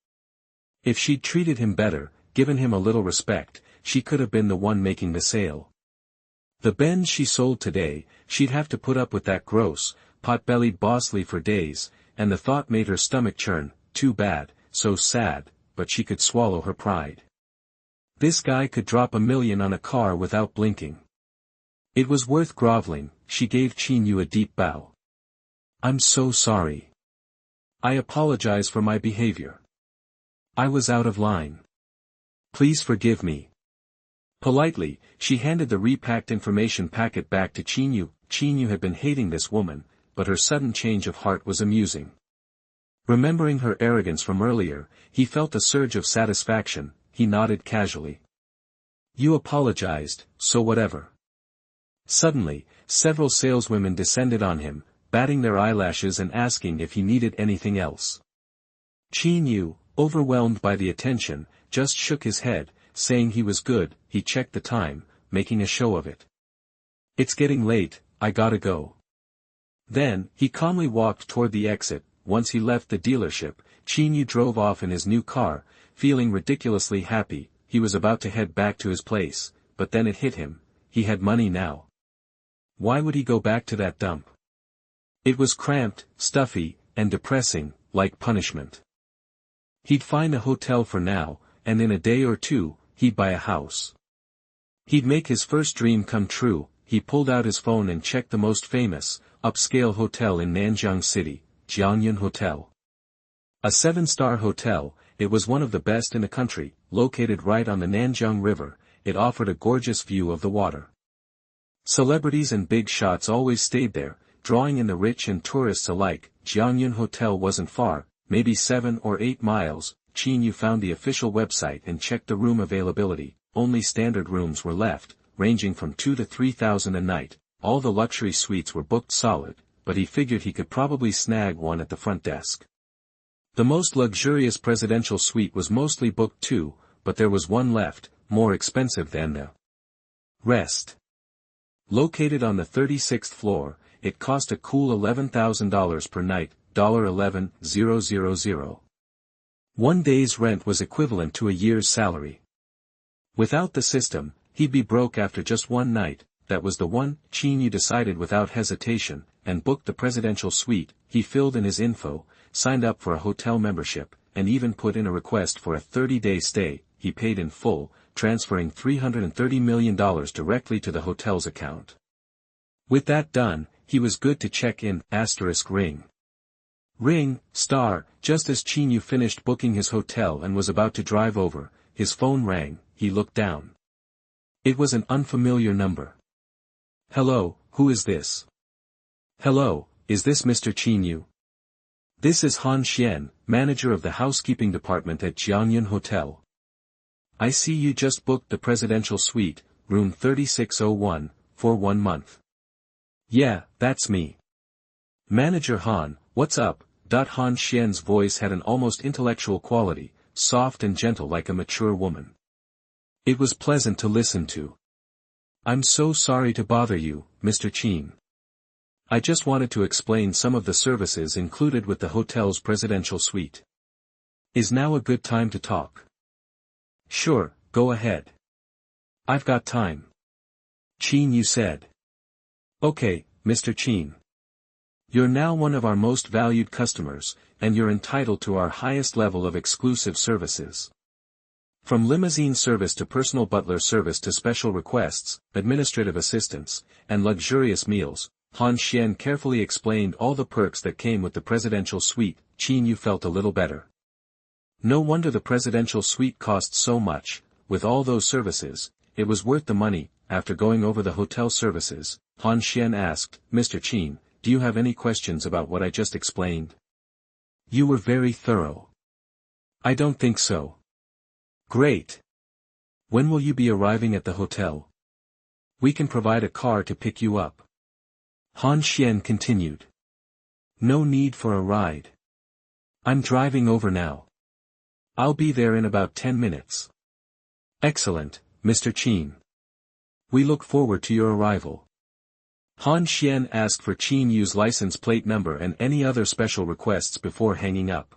If she'd treated him better, given him a little respect, she could have been the one making the sale. The Benz she sold today, she'd have to put up with that gross, pot-bellied Bosley for days, and the thought made her stomach churn. Too bad, so sad, but she could swallow her pride. This guy could drop $1 million on a car without blinking. It was worth groveling. She gave Qin Yu a deep bow. "I'm so sorry. I apologize for my behavior. I was out of line. Please forgive me." Politely, she handed the repacked information packet back to Qin Yu. Qin Yu had been hating this woman, but her sudden change of heart was amusing. Remembering her arrogance from earlier, he felt a surge of satisfaction. He nodded casually. "You apologized, so whatever." Suddenly, several saleswomen descended on him, batting their eyelashes and asking if he needed anything else. Qin Yu, overwhelmed by the attention, just shook his head, saying he was good. He checked the time, making a show of it. "It's getting late, I gotta go." Then, he calmly walked toward the exit. Once he left the dealership, Qin Yu drove off in his new car, feeling ridiculously happy. He was about to head back to his place, but then it hit him. He had money now. Why would he go back to that dump? It was cramped, stuffy, and depressing, like punishment. He'd find a hotel for now, and in a day or two, he'd buy a house. He'd make his first dream come true. He pulled out his phone and checked the most famous, upscale hotel in Nanjing City, Jiangyun Hotel. A 7-star hotel, it was one of the best in the country, located right on the Nanjing River. It offered a gorgeous view of the water. Celebrities and big shots always stayed there, drawing in the rich and tourists alike. Jiangyun Hotel wasn't far, maybe 7 or 8 miles. Qin Yu found the official website and checked the room availability. Only standard rooms were left, ranging from 2,000 to 3,000 a night. All the luxury suites were booked solid, but he figured he could probably snag one at the front desk. The most luxurious presidential suite was mostly booked too, but there was one left, more expensive than the rest. Located on the 36th floor, it cost a cool $11,000 per night, $11,000. One day's rent was equivalent to a year's salary. Without the system, he'd be broke after just one night. That was the one. Qin Yu decided without hesitation, and booked the presidential suite. He filled in his info, signed up for a hotel membership, and even put in a request for a 30-day stay. He paid in full, transferring $330 million directly to the hotel's account. With that done, he was good to check in. Ring. Ring, star. Just as Qin Yu finished booking his hotel and was about to drive over, his phone rang. He looked down. It was an unfamiliar number. "Hello, who is this?" "Hello, is this Mr. Qin Yu?" "This is Han Xian, manager of the housekeeping department at Jiangyun Hotel. I see you just booked the presidential suite, room 3601, for 1 month." "Yeah, that's me." "Manager Han, what's up?" Han Xian's voice had an almost intellectual quality, soft and gentle like a mature woman. It was pleasant to listen to. "I'm so sorry to bother you, Mr. Qin. I just wanted to explain some of the services included with the hotel's presidential suite. Is now a good time to talk?" "Sure, go ahead. I've got time." Qin Yu said. "Okay, Mr. Qin. You're now one of our most valued customers, and you're entitled to our highest level of exclusive services. From limousine service to personal butler service to special requests, administrative assistance, and luxurious meals." Han Xian carefully explained all the perks that came with the presidential suite. Qin Yu felt a little better. No wonder the presidential suite cost so much. With all those services, it was worth the money. after going over the hotel services, Han Xian asked, Mr. Qin, do you have any questions about what I just explained? You were very thorough. I don't think so. Great. When will you be arriving at the hotel? We can provide a car to pick you up. Han Xian continued. No need for a ride. I'm driving over now. I'll be there in about 10 minutes. Excellent, Mr. Qin. We look forward to your arrival. Han Xian asked for Qin Yu's license plate number and any other special requests before hanging up.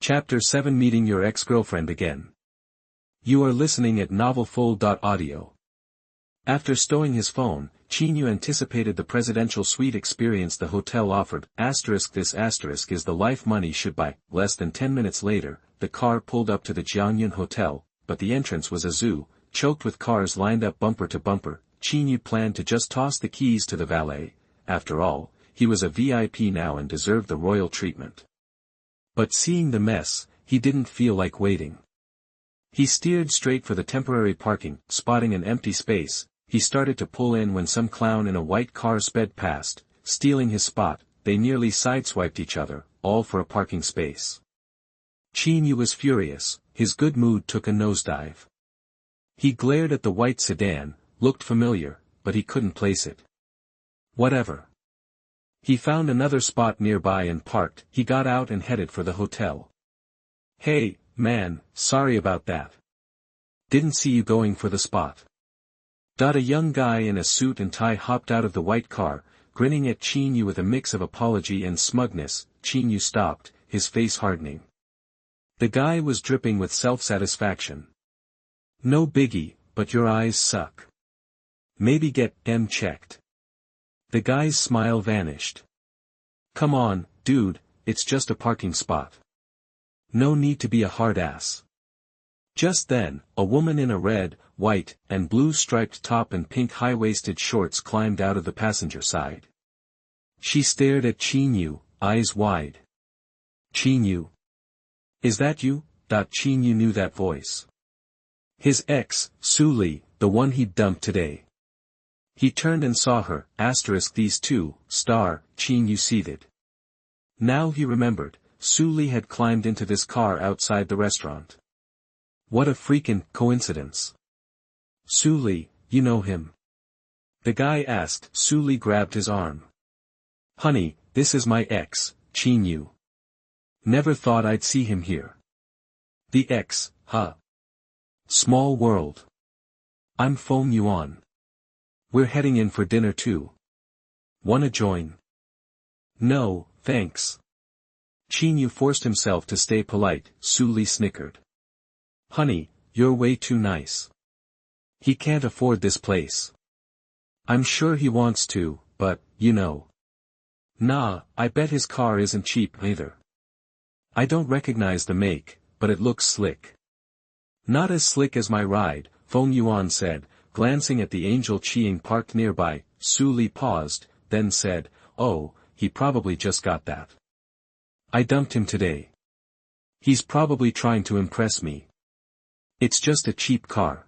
Chapter 7 Meeting Your Ex-Girlfriend Again. You are listening at novelfull.audio. After stowing his phone, Qin Yu anticipated the presidential suite experience the hotel offered. This is the life money should buy. Less than 10 minutes later, the car pulled up to the Jiangyun Hotel, but the entrance was a zoo, choked with cars lined up bumper to bumper. Qin Yu planned to just toss the keys to the valet. After all, he was a VIP now and deserved the royal treatment. But seeing the mess, he didn't feel like waiting. He steered straight for the temporary parking. Spotting an empty space, he started to pull in when some clown in a white car sped past, stealing his spot. They nearly sideswiped each other, all for a parking space. Qin Yu was furious, his good mood took a nosedive. He glared at the white sedan, looked familiar, but he couldn't place it. Whatever. He found another spot nearby and parked. He got out and headed for the hotel. Hey, man, sorry about that. Didn't see you going for the spot. A young guy in a suit and tie hopped out of the white car, grinning at Qin Yu with a mix of apology and smugness. Qin Yu stopped, his face hardening. The guy was dripping with self-satisfaction. No biggie, but your eyes suck. Maybe get them checked. The guy's smile vanished. Come on, dude, it's just a parking spot. No need to be a hard ass. Just then, a woman in a red, white, and blue striped top and pink high-waisted shorts climbed out of the passenger side. She stared at Qin Yu, eyes wide. Qin Yu. Is that you? Qin Yu knew that voice. His ex, Su Li, the one he'd dumped today. He turned and saw her. These two, Qin Yu seated. Now he remembered, Su Li had climbed into this car outside the restaurant. What a freaking coincidence. Su Li, you know him? The guy asked. Su Li grabbed his arm. Honey, this is my ex, Qin Yu. Never thought I'd see him here. The ex, huh? Small world. I'm Feng Yuan. We're heading in for dinner too. Wanna join? No, thanks. Qin Yu forced himself to stay polite. Su Li snickered. Honey, you're way too nice. He can't afford this place. I'm sure he wants to, but, you know. Nah, I bet his car isn't cheap either. I don't recognize the make, but it looks slick. Not as slick as my ride, Feng Yuan said, glancing at the Angel Qiying parked nearby. Su Li paused, then said, oh, he probably just got that. I dumped him today. He's probably trying to impress me. It's just a cheap car.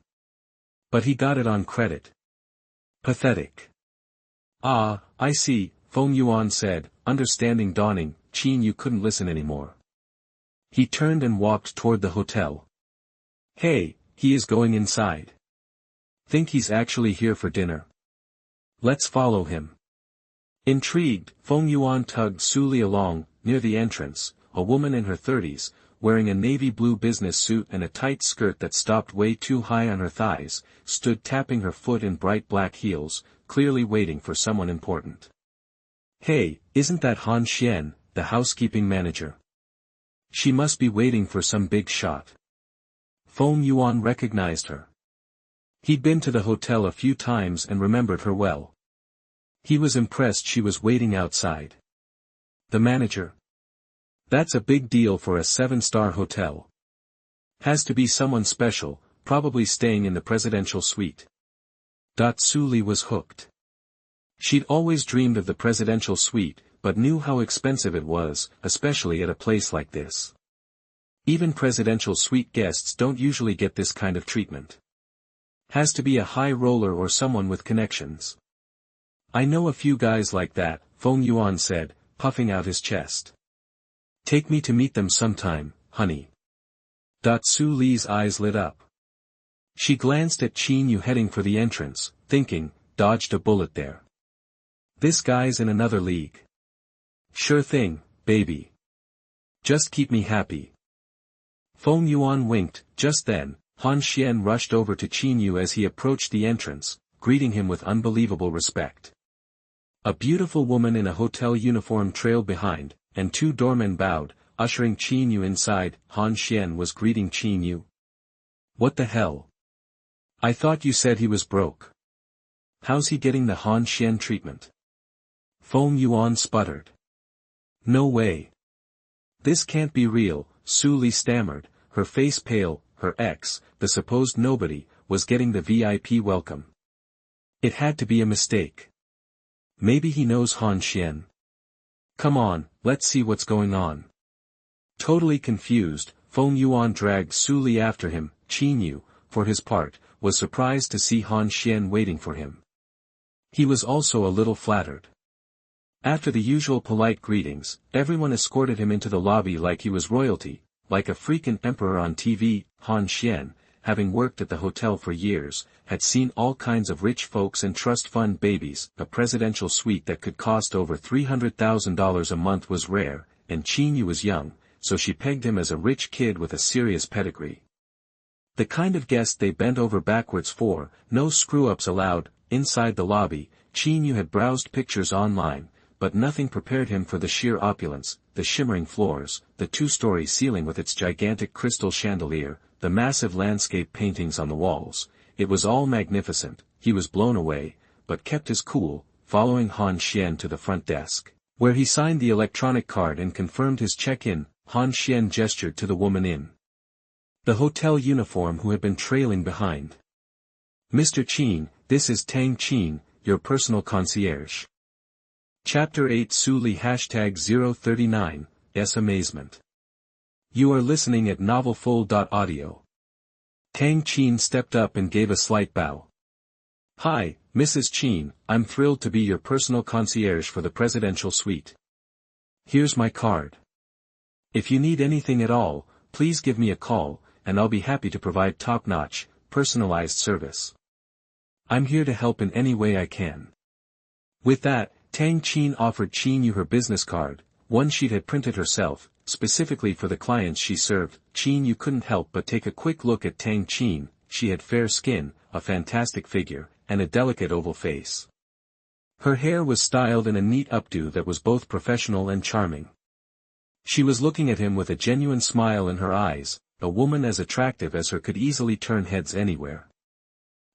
But he got it on credit. Pathetic. Ah, I see, Feng Yuan said, understanding dawning. Qin Yu couldn't listen anymore. He turned and walked toward the hotel. Hey, he is going inside. Think he's actually here for dinner. Let's follow him. Intrigued, Feng Yuan tugged Su Li along. Near the entrance, a woman in her 30s, wearing a navy blue business suit and a tight skirt that stopped way too high on her thighs, stood tapping her foot in bright black heels, clearly waiting for someone important. Hey, isn't that Han Xian, the housekeeping manager? She must be waiting for some big shot. Feng Yuan recognized her. He'd been to the hotel a few times and remembered her well. He was impressed she was waiting outside. The manager? That's a big deal for a 7-star hotel. Has to be someone special, probably staying in the presidential suite. Su Li was hooked. She'd always dreamed of the presidential suite, but knew how expensive it was, especially at a place like this. Even presidential suite guests don't usually get this kind of treatment. Has to be a high roller or someone with connections. I know a few guys like that, Feng Yuan said, puffing out his chest. Take me to meet them sometime, honey. Su Li's eyes lit up. She glanced at Qin Yu heading for the entrance, thinking, dodged a bullet there. This guy's in another league. Sure thing, baby. Just keep me happy. Feng Yuan winked. Just then, Han Xian rushed over to Qin Yu as he approached the entrance, greeting him with unbelievable respect. A beautiful woman in a hotel uniform trailed behind, and two doormen bowed, ushering Qin Yu inside. Han Xian was greeting Qin Yu. What the hell? I thought you said he was broke. How's he getting the Han Xian treatment? Feng Yuan sputtered. No way. This can't be real, Su Li stammered, her face pale. Her ex, the supposed nobody, was getting the VIP welcome. It had to be a mistake. Maybe he knows Han Xian. Come on, let's see what's going on. Totally confused, Feng Yuan dragged Su Li after him. Qin Yu, for his part, was surprised to see Han Xian waiting for him. He was also a little flattered. After the usual polite greetings, everyone escorted him into the lobby like he was royalty, like a freaking emperor on TV. Han Xian, having worked at the hotel for years, had seen all kinds of rich folks and trust fund babies. A presidential suite that could cost over $300,000 a month was rare, and Qin Yu was young, so she pegged him as a rich kid with a serious pedigree. The kind of guest they bent over backwards for, no screw-ups allowed. Inside the lobby, Qin Yu had browsed pictures online, but nothing prepared him for the sheer opulence, the shimmering floors, the two-story ceiling with its gigantic crystal chandelier, the massive landscape paintings on the walls. It was all magnificent. He was blown away, but kept his cool, following Han Xian to the front desk, where he signed the electronic card and confirmed his check-in. Han Xian gestured to the woman in the hotel uniform who had been trailing behind. Mr. Qin, this is Tang Qin, your personal concierge. Chapter 8 Su Li #039, S Amazement. You are listening at novelfull.audio. Tang Qin stepped up and gave a slight bow. Hi, Mrs. Qin, I'm thrilled to be your personal concierge for the presidential suite. Here's my card. If you need anything at all, please give me a call, and I'll be happy to provide top-notch, personalized service. I'm here to help in any way I can. With that, Tang Qin offered Qin Yu her business card. One sheet had printed herself, specifically for the clients she served. Qin Yu couldn't help but take a quick look at Tang Qin. She had fair skin, a fantastic figure, and a delicate oval face. Her hair was styled in a neat updo that was both professional and charming. She was looking at him with a genuine smile in her eyes. A woman as attractive as her could easily turn heads anywhere.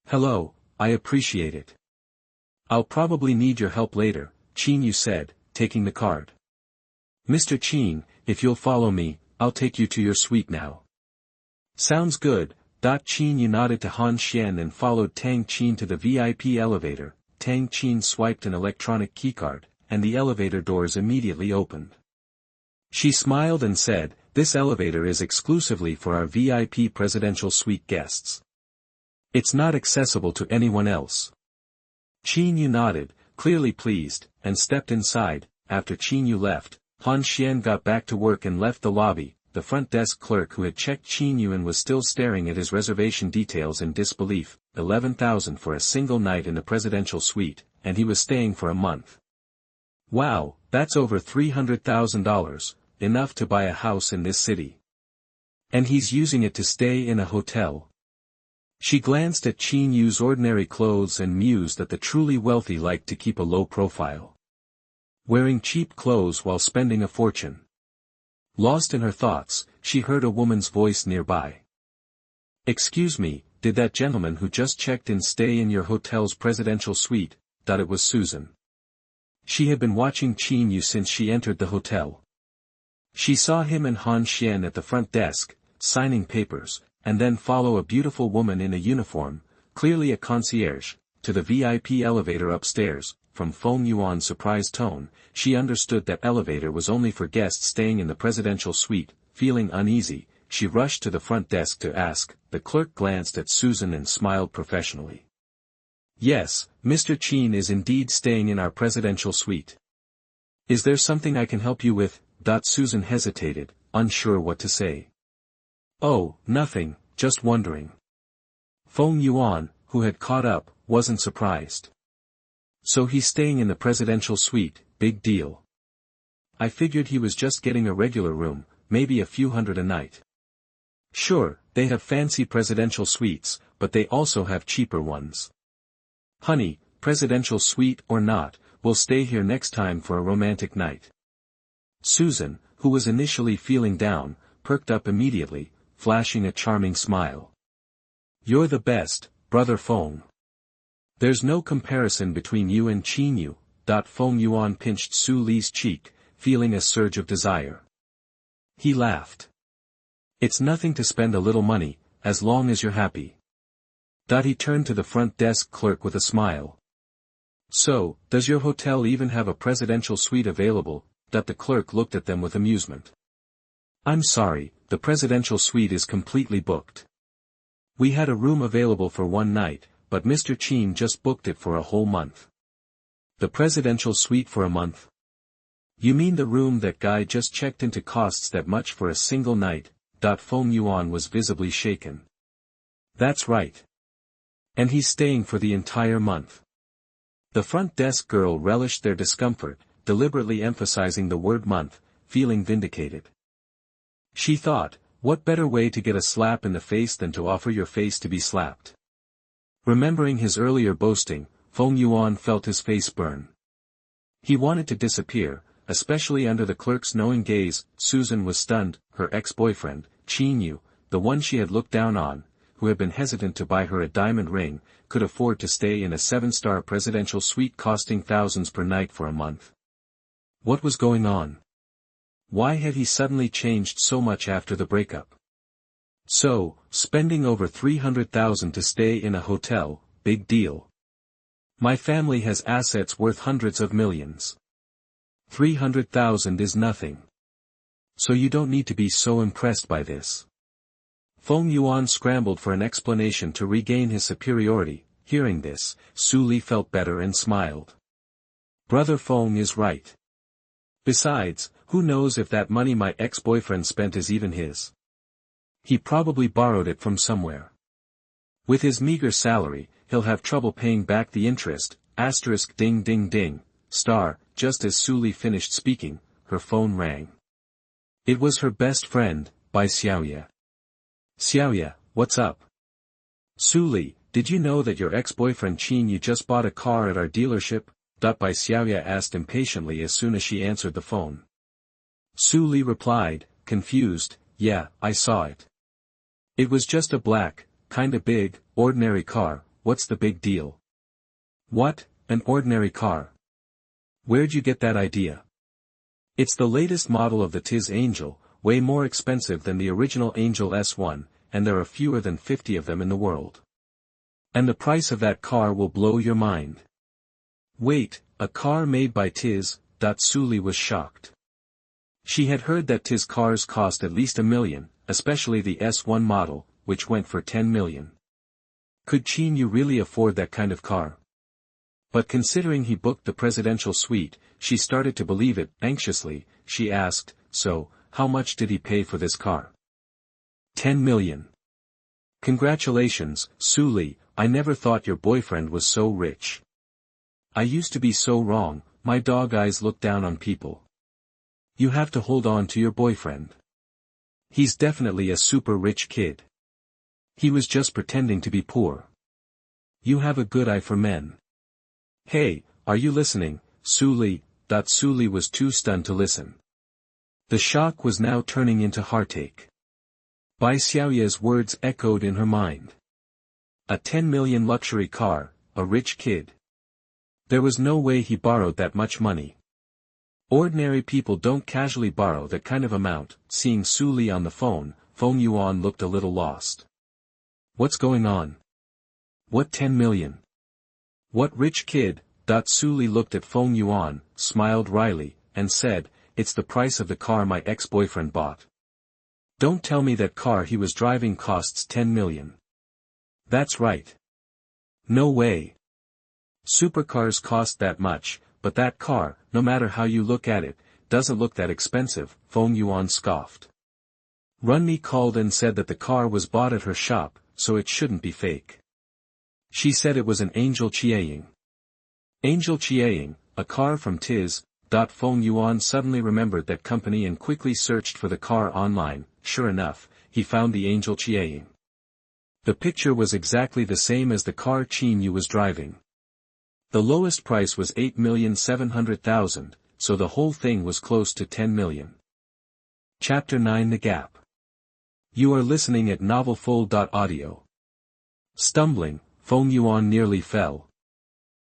Hello, I appreciate it. I'll probably need your help later, Qin Yu said, taking the card. Mr. Qin, if you'll follow me, I'll take you to your suite now. Sounds good. Qin Yu nodded to Han Xian and followed Tang Qin to the VIP elevator. Tang Qin swiped an electronic keycard, and the elevator doors immediately opened. She smiled and said, "This elevator is exclusively for our VIP presidential suite guests. It's not accessible to anyone else." Qin Yu nodded, clearly pleased, and stepped inside. After Qin Yu left, Han Xian got back to work and left the lobby. The front desk clerk who had checked Qin Yu in was still staring at his reservation details in disbelief. 11,000 for a single night in the presidential suite, and he was staying for a month. Wow, that's over $300,000, enough to buy a house in this city. And he's using it to stay in a hotel. She glanced at Qin Yu's ordinary clothes and mused that the truly wealthy like to keep a low profile. Wearing cheap clothes while spending a fortune. Lost in her thoughts, she heard a woman's voice nearby. "Excuse me, did that gentleman who just checked in stay in your hotel's presidential suite?" It was Susan. She had been watching Qin Yu since she entered the hotel. She saw him and Han Xian at the front desk, signing papers, and then follow a beautiful woman in a uniform, clearly a concierge, to the VIP elevator upstairs. From Feng Yuan's surprised tone, she understood that elevator was only for guests staying in the presidential suite. Feeling uneasy, she rushed to the front desk to ask. The clerk glanced at Susan and smiled professionally. Yes, Mr. Qin is indeed staying in our presidential suite. Is there something I can help you with? Susan hesitated, unsure what to say. Oh, nothing, just wondering. Feng Yuan, who had caught up, wasn't surprised. So he's staying in the presidential suite, big deal. I figured he was just getting a regular room, maybe a few hundred a night. Sure, they have fancy presidential suites, but they also have cheaper ones. Honey, presidential suite or not, we'll stay here next time for a romantic night. Susan, who was initially feeling down, perked up immediately, flashing a charming smile. You're the best, brother Feng. There's no comparison between you and Qin Yu. Feng Yuan pinched Su Li's cheek, feeling a surge of desire. He laughed. It's nothing to spend a little money, as long as you're happy. He turned to the front desk clerk with a smile. So, does your hotel even have a presidential suite available? The clerk looked at them with amusement. I'm sorry, the presidential suite is completely booked. We had a room available for one night, but Mr. Qin just booked it for a whole month. The presidential suite for a month? You mean the room that guy just checked into costs that much for a single night? Feng Yuan was visibly shaken. That's right. And he's staying for the entire month. The front desk girl relished their discomfort, deliberately emphasizing the word month, feeling vindicated. She thought, what better way to get a slap in the face than to offer your face to be slapped? Remembering his earlier boasting, Feng Yuan felt his face burn. He wanted to disappear, especially under the clerk's knowing gaze. Susan was stunned. Her ex-boyfriend, Qin Yu, the one she had looked down on, who had been hesitant to buy her a diamond ring, could afford to stay in a 7-star presidential suite costing thousands per night for a month. What was going on? Why had he suddenly changed so much after the breakup? So, spending over 300,000 to stay in a hotel, big deal. My family has assets worth hundreds of millions. 300,000 is nothing. So you don't need to be so impressed by this. Feng Yuan scrambled for an explanation to regain his superiority. Hearing this, Su Li felt better and smiled. Brother Feng is right. Besides, who knows if that money my ex-boyfriend spent is even his? He probably borrowed it from somewhere. With his meager salary, he'll have trouble paying back the interest. Ding ding ding, star. Just as Su Li finished speaking, her phone rang. It was her best friend, Bai Xiaoya. Xiaoya, what's up? Su Li, did you know that your ex-boyfriend Qin Yu just bought a car at our dealership? Bai Xiaoya asked impatiently as soon as she answered the phone. Su Li replied, confused, yeah, I saw it. It was just a black, kinda big, ordinary car. What's the big deal? What, an ordinary car? Where'd you get that idea? It's the latest model of the TIS Angel, way more expensive than the original Angel S1, and there are fewer than 50 of them in the world. And the price of that car will blow your mind. Wait, a car made by TIS? Su Li was shocked. She had heard that TIS cars cost at least $1 million, especially the S1 model, which went for $10 million. Could Qin Yu really afford that kind of car? But considering he booked the presidential suite, she started to believe it. Anxiously, she asked, so, how much did he pay for this car? 10 million. Congratulations, Su Li, I never thought your boyfriend was so rich. I used to be so wrong. My dog eyes look down on people. You have to hold on to your boyfriend. He's definitely a super rich kid. He was just pretending to be poor. You have a good eye for men. Hey, are you listening, Su Li? Su Li was too stunned to listen. The shock was now turning into heartache. Bai Xiaoya's words echoed in her mind. A 10 million luxury car, a rich kid. There was no way he borrowed that much money. Ordinary people don't casually borrow that kind of amount. Seeing Su Li on the phone, Feng Yuan looked a little lost. What's going on? What 10 million? What rich kid? Su Li looked at Feng Yuan, smiled wryly, and said, it's the price of the car my ex-boyfriend bought. Don't tell me that car he was driving costs 10 million. That's right. No way. Supercars cost that much, but that car, no matter how you look at it, doesn't look that expensive, Feng Yuan scoffed. Runmi called and said that the car was bought at her shop, so it shouldn't be fake. She said it was an Angel Chiaying. Angel Chiaying, a car from Tiz. Feng Yuan suddenly remembered that company and quickly searched for the car online. Sure enough, he found the Angel Chiaying. The picture was exactly the same as the car Qin Yu was driving. The lowest price was 8,700,000, so the whole thing was close to 10 million. Chapter 9 The Gap. You are listening at novelfull.audio. Stumbling, Feng Yuan nearly fell.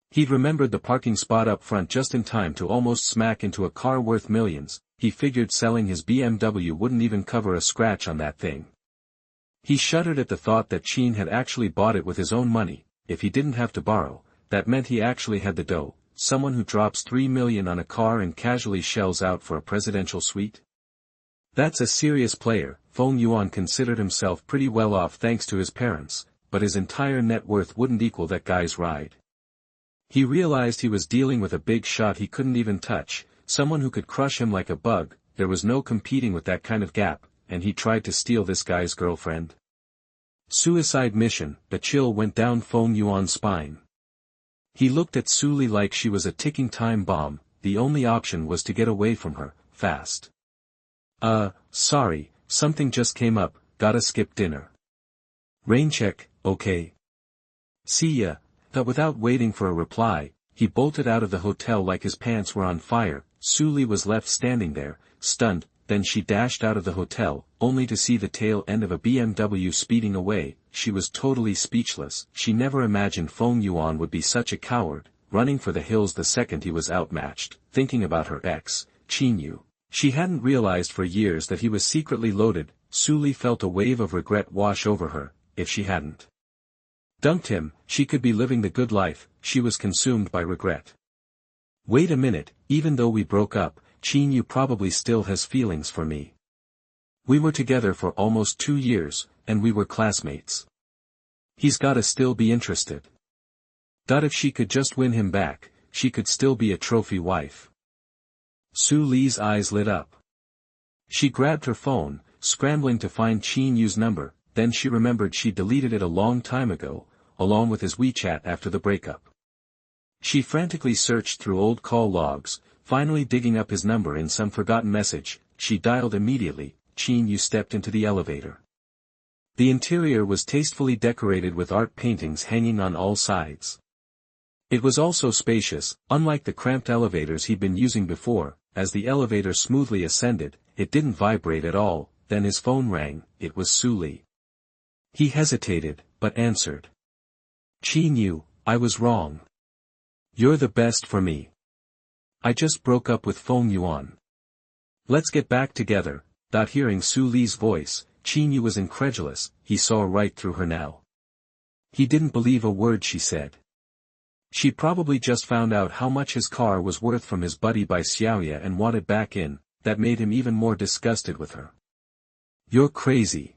He'd remembered the parking spot up front just in time to almost smack into a car worth millions. He figured selling his BMW wouldn't even cover a scratch on that thing. He shuddered at the thought that Qin had actually bought it with his own money. If he didn't have to borrow, that meant he actually had the dough. Someone who drops 3 million on a car and casually shells out for a presidential suite? That's a serious player. Feng Yuan considered himself pretty well off thanks to his parents, but his entire net worth wouldn't equal that guy's ride. He realized he was dealing with a big shot he couldn't even touch, someone who could crush him like a bug. There was no competing with that kind of gap, and he tried to steal this guy's girlfriend. Suicide mission. The chill went down Feng Yuan's spine. He looked at Su Li like she was a ticking time bomb. The only option was to get away from her, fast. Sorry, something just came up, gotta skip dinner. Rain check, okay. See ya. But without waiting for a reply, he bolted out of the hotel like his pants were on fire. Su Li was left standing there, stunned. Then she dashed out of the hotel, only to see the tail end of a BMW speeding away. She was totally speechless. She never imagined Feng Yuan would be such a coward, running for the hills the second he was outmatched, thinking about her ex, Qin Yu. She hadn't realized for years that he was secretly loaded. Su Li felt a wave of regret wash over her. If she hadn't dumped him, she could be living the good life. She was consumed by regret. Wait a minute, even though we broke up, Qin Yu probably still has feelings for me. We were together for almost 2 years, and we were classmates. He's gotta still be interested. If she could just win him back, she could still be a trophy wife. Su Li's eyes lit up. She grabbed her phone, scrambling to find Qin Yu's number. Then she remembered she deleted it a long time ago, along with his WeChat after the breakup. She frantically searched through old call logs, finally digging up his number in some forgotten message. She dialed immediately. Qin Yu stepped into the elevator. The interior was tastefully decorated with art paintings hanging on all sides. It was also spacious, unlike the cramped elevators he'd been using before. As the elevator smoothly ascended, it didn't vibrate at all. Then his phone rang. It was Su Li. He hesitated, but answered. Qin Yu, I was wrong. You're the best for me. I just broke up with Feng Yuan. Let's get back together. Hearing Su Li's voice, Qin Yu was incredulous. He saw right through her now. He didn't believe a word she said. She probably just found out how much his car was worth from his buddy by Xiaoya and wanted back in. That made him even more disgusted with her. You're crazy.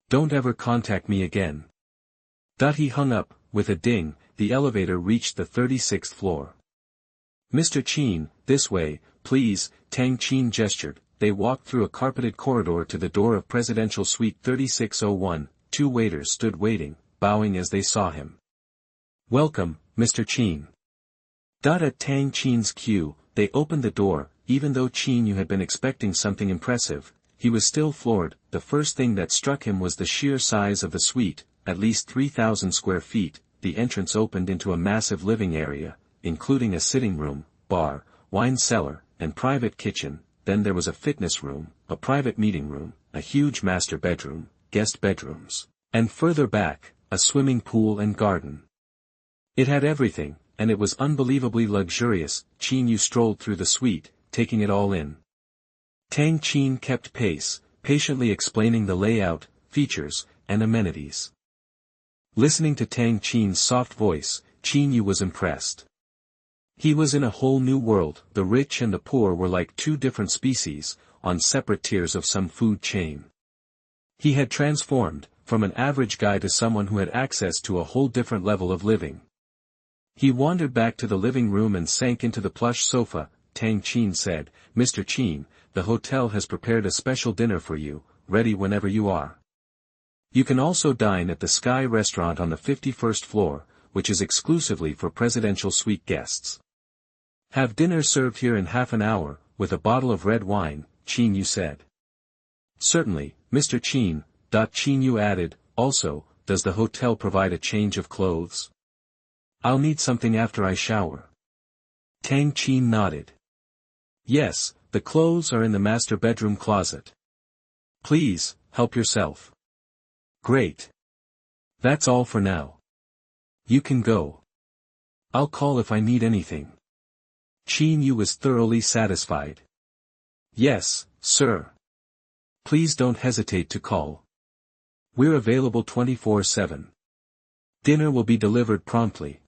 Don't ever contact me again. He hung up. With a ding, the elevator reached the 36th floor. Mr. Qin, this way, please. Tang Qin gestured. They walked through a carpeted corridor to the door of Presidential Suite 3601. 2 waiters stood waiting, bowing as they saw him. Welcome, Mr. Qin. At Tang Qin's cue, they opened the door. Even though Qin Yu had been expecting something impressive, he was still floored. The first thing that struck him was the sheer size of the suite, at least 3,000 square feet. The entrance opened into a massive living area, including a sitting room, bar, wine cellar, and private kitchen. Then there was a fitness room, a private meeting room, a huge master bedroom, guest bedrooms, and further back, a swimming pool and garden. It had everything, and it was unbelievably luxurious. Qin Yu strolled through the suite, taking it all in. Tang Qin kept pace, patiently explaining the layout, features, and amenities. Listening to Tang Qin's soft voice, Qin Yu was impressed. He was in a whole new world. The rich and the poor were like 2 different species, on separate tiers of some food chain. He had transformed, from an average guy to someone who had access to a whole different level of living. He wandered back to the living room and sank into the plush sofa. Tang Qin said, "Mr. Qin, the hotel has prepared a special dinner for you, ready whenever you are. You can also dine at the Sky restaurant on the 51st floor, which is exclusively for presidential suite guests. Have dinner served here in half an hour, with a bottle of red wine," Qin Yu said. "Certainly, Mr. Qin," Qin Yu added, "also, does the hotel provide a change of clothes? I'll need something after I shower." Tang Qin nodded. "Yes, the clothes are in the master bedroom closet. Please, help yourself." "Great. That's all for now. You can go. I'll call if I need anything." Qin Yu was thoroughly satisfied. "Yes, sir. Please don't hesitate to call. We're available 24/7. Dinner will be delivered promptly."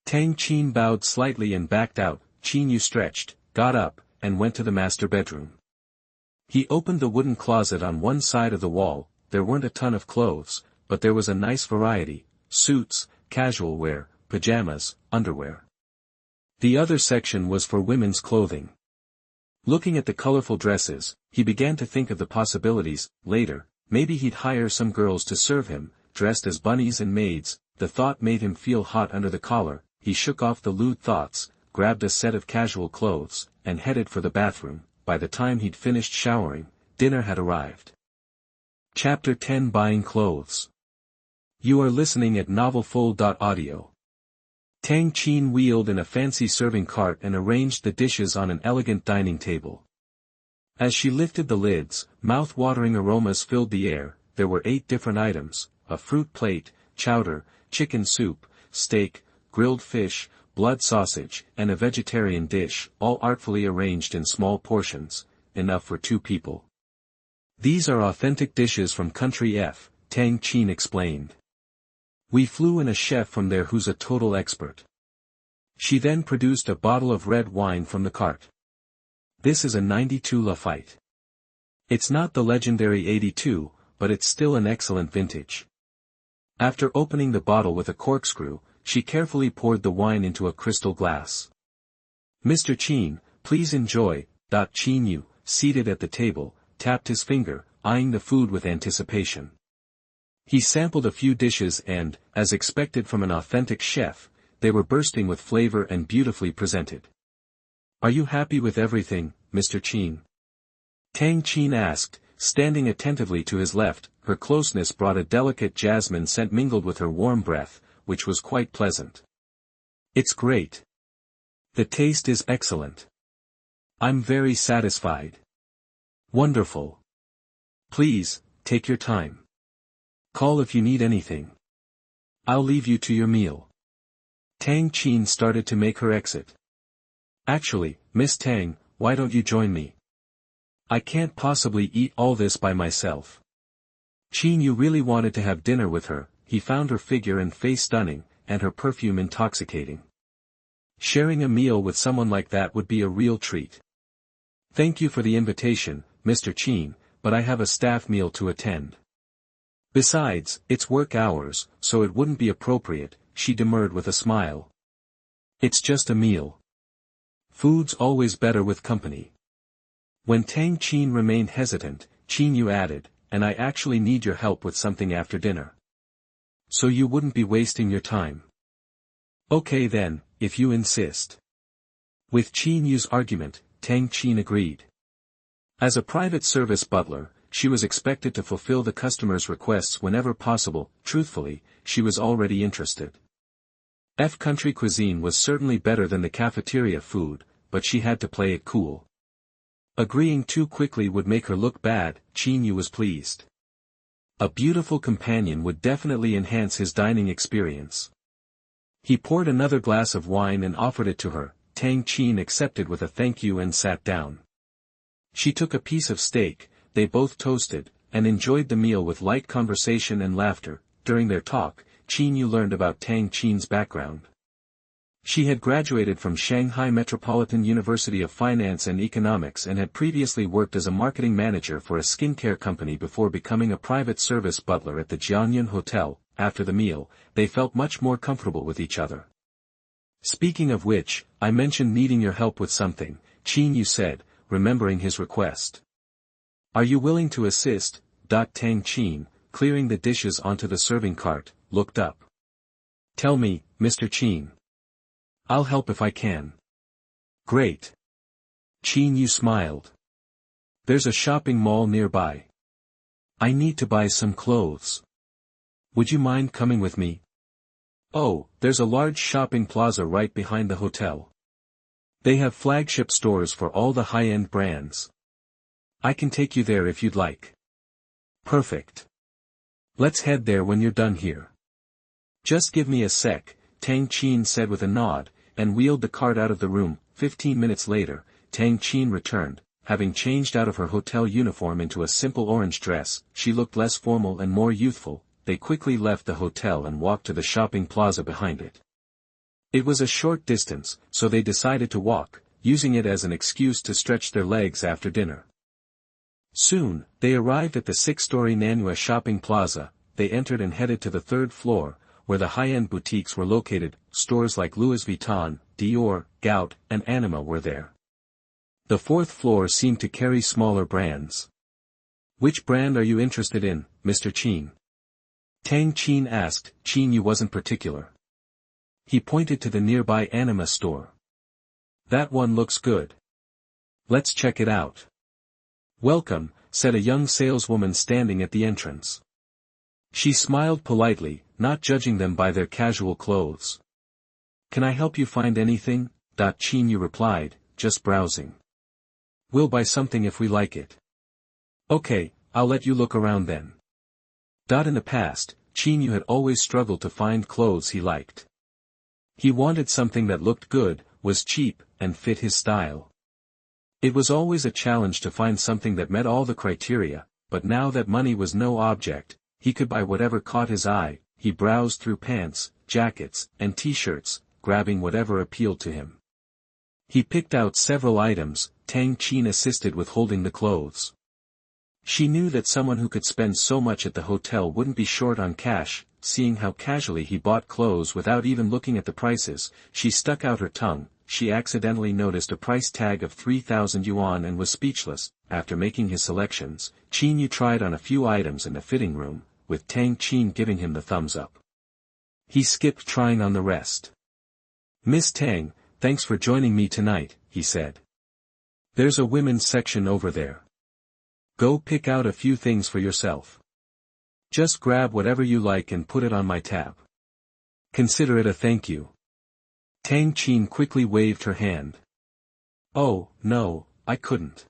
Tang Qin bowed slightly and backed out. Qin Yu stretched, got up, and went to the master bedroom. He opened the wooden closet on one side of the wall. There weren't a ton of clothes, but there was a nice variety: suits, casual wear, pajamas, underwear. The other section was for women's clothing. Looking at the colorful dresses, he began to think of the possibilities. Later, maybe he'd hire some girls to serve him, dressed as bunnies and maids. The thought made him feel hot under the collar. He shook off the lewd thoughts, grabbed a set of casual clothes, and headed for the bathroom. By the time he'd finished showering, dinner had arrived. Chapter 10: Buying Clothes. You are listening at novelfull.audio. Tang Qin wheeled in a fancy serving cart and arranged the dishes on an elegant dining table. As she lifted the lids, mouth-watering aromas filled the air. There were 8 different items: a fruit plate, chowder, chicken soup, steak, grilled fish, blood sausage, and a vegetarian dish, all artfully arranged in small portions, enough for 2 people. "These are authentic dishes from Country F," Tang Qin explained. "We flew in a chef from there who's a total expert." She then produced a bottle of red wine from the cart. "This is a 92 Lafite. It's not the legendary 82, but it's still an excellent vintage." After opening the bottle with a corkscrew, she carefully poured the wine into a crystal glass. "Mr. Qin, please enjoy." Qin Yu, seated at the table, tapped his finger, eyeing the food with anticipation. He sampled a few dishes and, as expected from an authentic chef, they were bursting with flavor and beautifully presented. "Are you happy with everything, Mr. Qin?" Tang Qin asked, standing attentively to his left. Her closeness brought a delicate jasmine scent mingled with her warm breath, which was quite pleasant. "It's great. The taste is excellent. I'm very satisfied." "Wonderful. Please, take your time. Call if you need anything. I'll leave you to your meal." Tang Qin started to make her exit. "Actually, Miss Tang, why don't you join me? I can't possibly eat all this by myself." Qin Yu really wanted to have dinner with her. He found her figure and face stunning, and her perfume intoxicating. Sharing a meal with someone like that would be a real treat. "Thank you for the invitation, Mr. Qin, but I have a staff meal to attend. Besides, it's work hours, so it wouldn't be appropriate," she demurred with a smile. "It's just a meal. Food's always better with company." When Tang Qin remained hesitant, Qin Yu added, "And I actually need your help with something after dinner. So you wouldn't be wasting your time." "Okay then, if you insist." With Qin Yu's argument, Tang Qin agreed. As a private service butler, she was expected to fulfill the customer's requests whenever possible. Truthfully, she was already interested. Country cuisine was certainly better than the cafeteria food, but she had to play it cool. Agreeing too quickly would make her look bad. Qin Yu was pleased. A beautiful companion would definitely enhance his dining experience. He poured another glass of wine and offered it to her. Tang Qin accepted with a thank you and sat down. She took a piece of steak. They both toasted, and enjoyed the meal with light conversation and laughter. During their talk, Qin Yu learned about Tang Qin's background. She had graduated from Shanghai Metropolitan University of Finance and Economics and had previously worked as a marketing manager for a skincare company before becoming a private service butler at the Jiangyun Hotel. After the meal, they felt much more comfortable with each other. Speaking of which, I mentioned needing your help with something, Qin Yu said, remembering his request. Are you willing to assist? Tang Qin, clearing the dishes onto the serving cart, looked up. Tell me, Mr. Qin. I'll help if I can. Great. Qin Yu smiled. There's a shopping mall nearby. I need to buy some clothes. Would you mind coming with me? Oh, there's a large shopping plaza right behind the hotel. They have flagship stores for all the high-end brands. I can take you there if you'd like. Perfect. Let's head there when you're done here. Just give me a sec, Tang Qin said with a nod, and wheeled the cart out of the room. 15 minutes later, Tang Qin returned, having changed out of her hotel uniform into a simple orange dress. She looked less formal and more youthful. They quickly left the hotel and walked to the shopping plaza behind it. It was a short distance, so they decided to walk, using it as an excuse to stretch their legs after dinner. Soon, they arrived at the 6-story Nanyue shopping plaza. They entered and headed to the 3rd floor, where the high-end boutiques were located. Stores like Louis Vuitton, Dior, Gout, and Anima were there. The 4th floor seemed to carry smaller brands. Which brand are you interested in, Mr. Qin? Tang Qin asked. Qin Yu wasn't particular. He pointed to the nearby Anima store. That one looks good. Let's check it out. Welcome, said a young saleswoman standing at the entrance. She smiled politely, not judging them by their casual clothes. Can I help you find anything? Qin Yu replied, just browsing. We'll buy something if we like it. Okay, I'll let you look around then. In the past, Qin Yu had always struggled to find clothes he liked. He wanted something that looked good, was cheap, and fit his style. It was always a challenge to find something that met all the criteria, but now that money was no object, he could buy whatever caught his eye. He browsed through pants, jackets, and t-shirts, grabbing whatever appealed to him. He picked out several items. Tang Qin assisted with holding the clothes. She knew that someone who could spend so much at the hotel wouldn't be short on cash. Seeing how casually he bought clothes without even looking at the prices, she stuck out her tongue. She accidentally noticed a price tag of 3,000 yuan and was speechless. After making his selections, Qin Yu tried on a few items in the fitting room, with Tang Qin giving him the thumbs up. He skipped trying on the rest. Miss Tang, thanks for joining me tonight, he said. There's a women's section over there. Go pick out a few things for yourself. Just grab whatever you like and put it on my tab. Consider it a thank you. Tang Qin quickly waved her hand. Oh, no, I couldn't.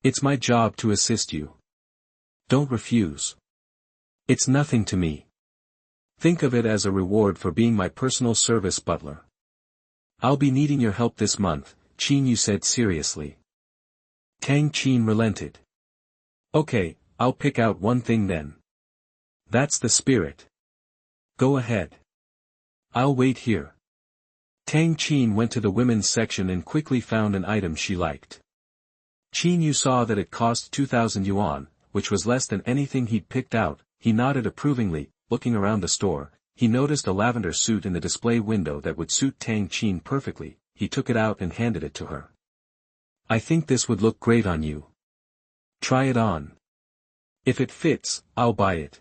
It's my job to assist you. Don't refuse. It's nothing to me. Think of it as a reward for being my personal service butler. I'll be needing your help this month, Qin Yu said seriously. Tang Qin relented. Okay, I'll pick out one thing then. That's the spirit. Go ahead. I'll wait here. Tang Qin went to the women's section and quickly found an item she liked. Qin Yu saw that it cost 2,000 yuan, which was less than anything he'd picked out. He nodded approvingly. Looking around the store, he noticed a lavender suit in the display window that would suit Tang Qin perfectly. He took it out and handed it to her. I think this would look great on you. Try it on. If it fits, I'll buy it.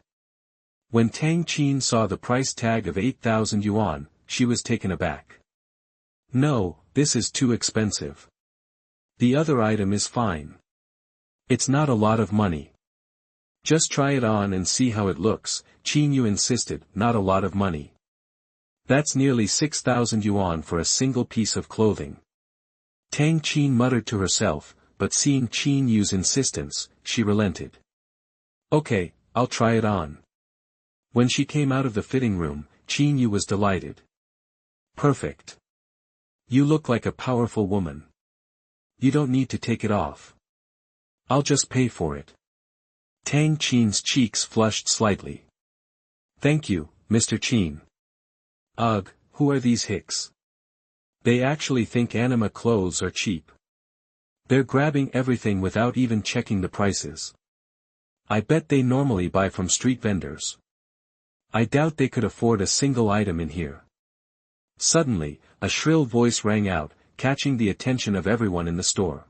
When Tang Qin saw the price tag of 8,000 yuan, she was taken aback. No, this is too expensive. The other item is fine. It's not a lot of money. Just try it on and see how it looks, Qin Yu insisted. Not a lot of money. That's nearly 6,000 yuan for a single piece of clothing. Tang Qin muttered to herself, but seeing Qin Yu's insistence, she relented. Okay, I'll try it on. When she came out of the fitting room, Qin Yu was delighted. Perfect. You look like a powerful woman. You don't need to take it off. I'll just pay for it. Tang Qin's cheeks flushed slightly. Thank you, Mr. Qin. Ugh, who are these hicks? They actually think anime clothes are cheap. They're grabbing everything without even checking the prices. I bet they normally buy from street vendors. I doubt they could afford a single item in here. Suddenly, a shrill voice rang out, catching the attention of everyone in the store.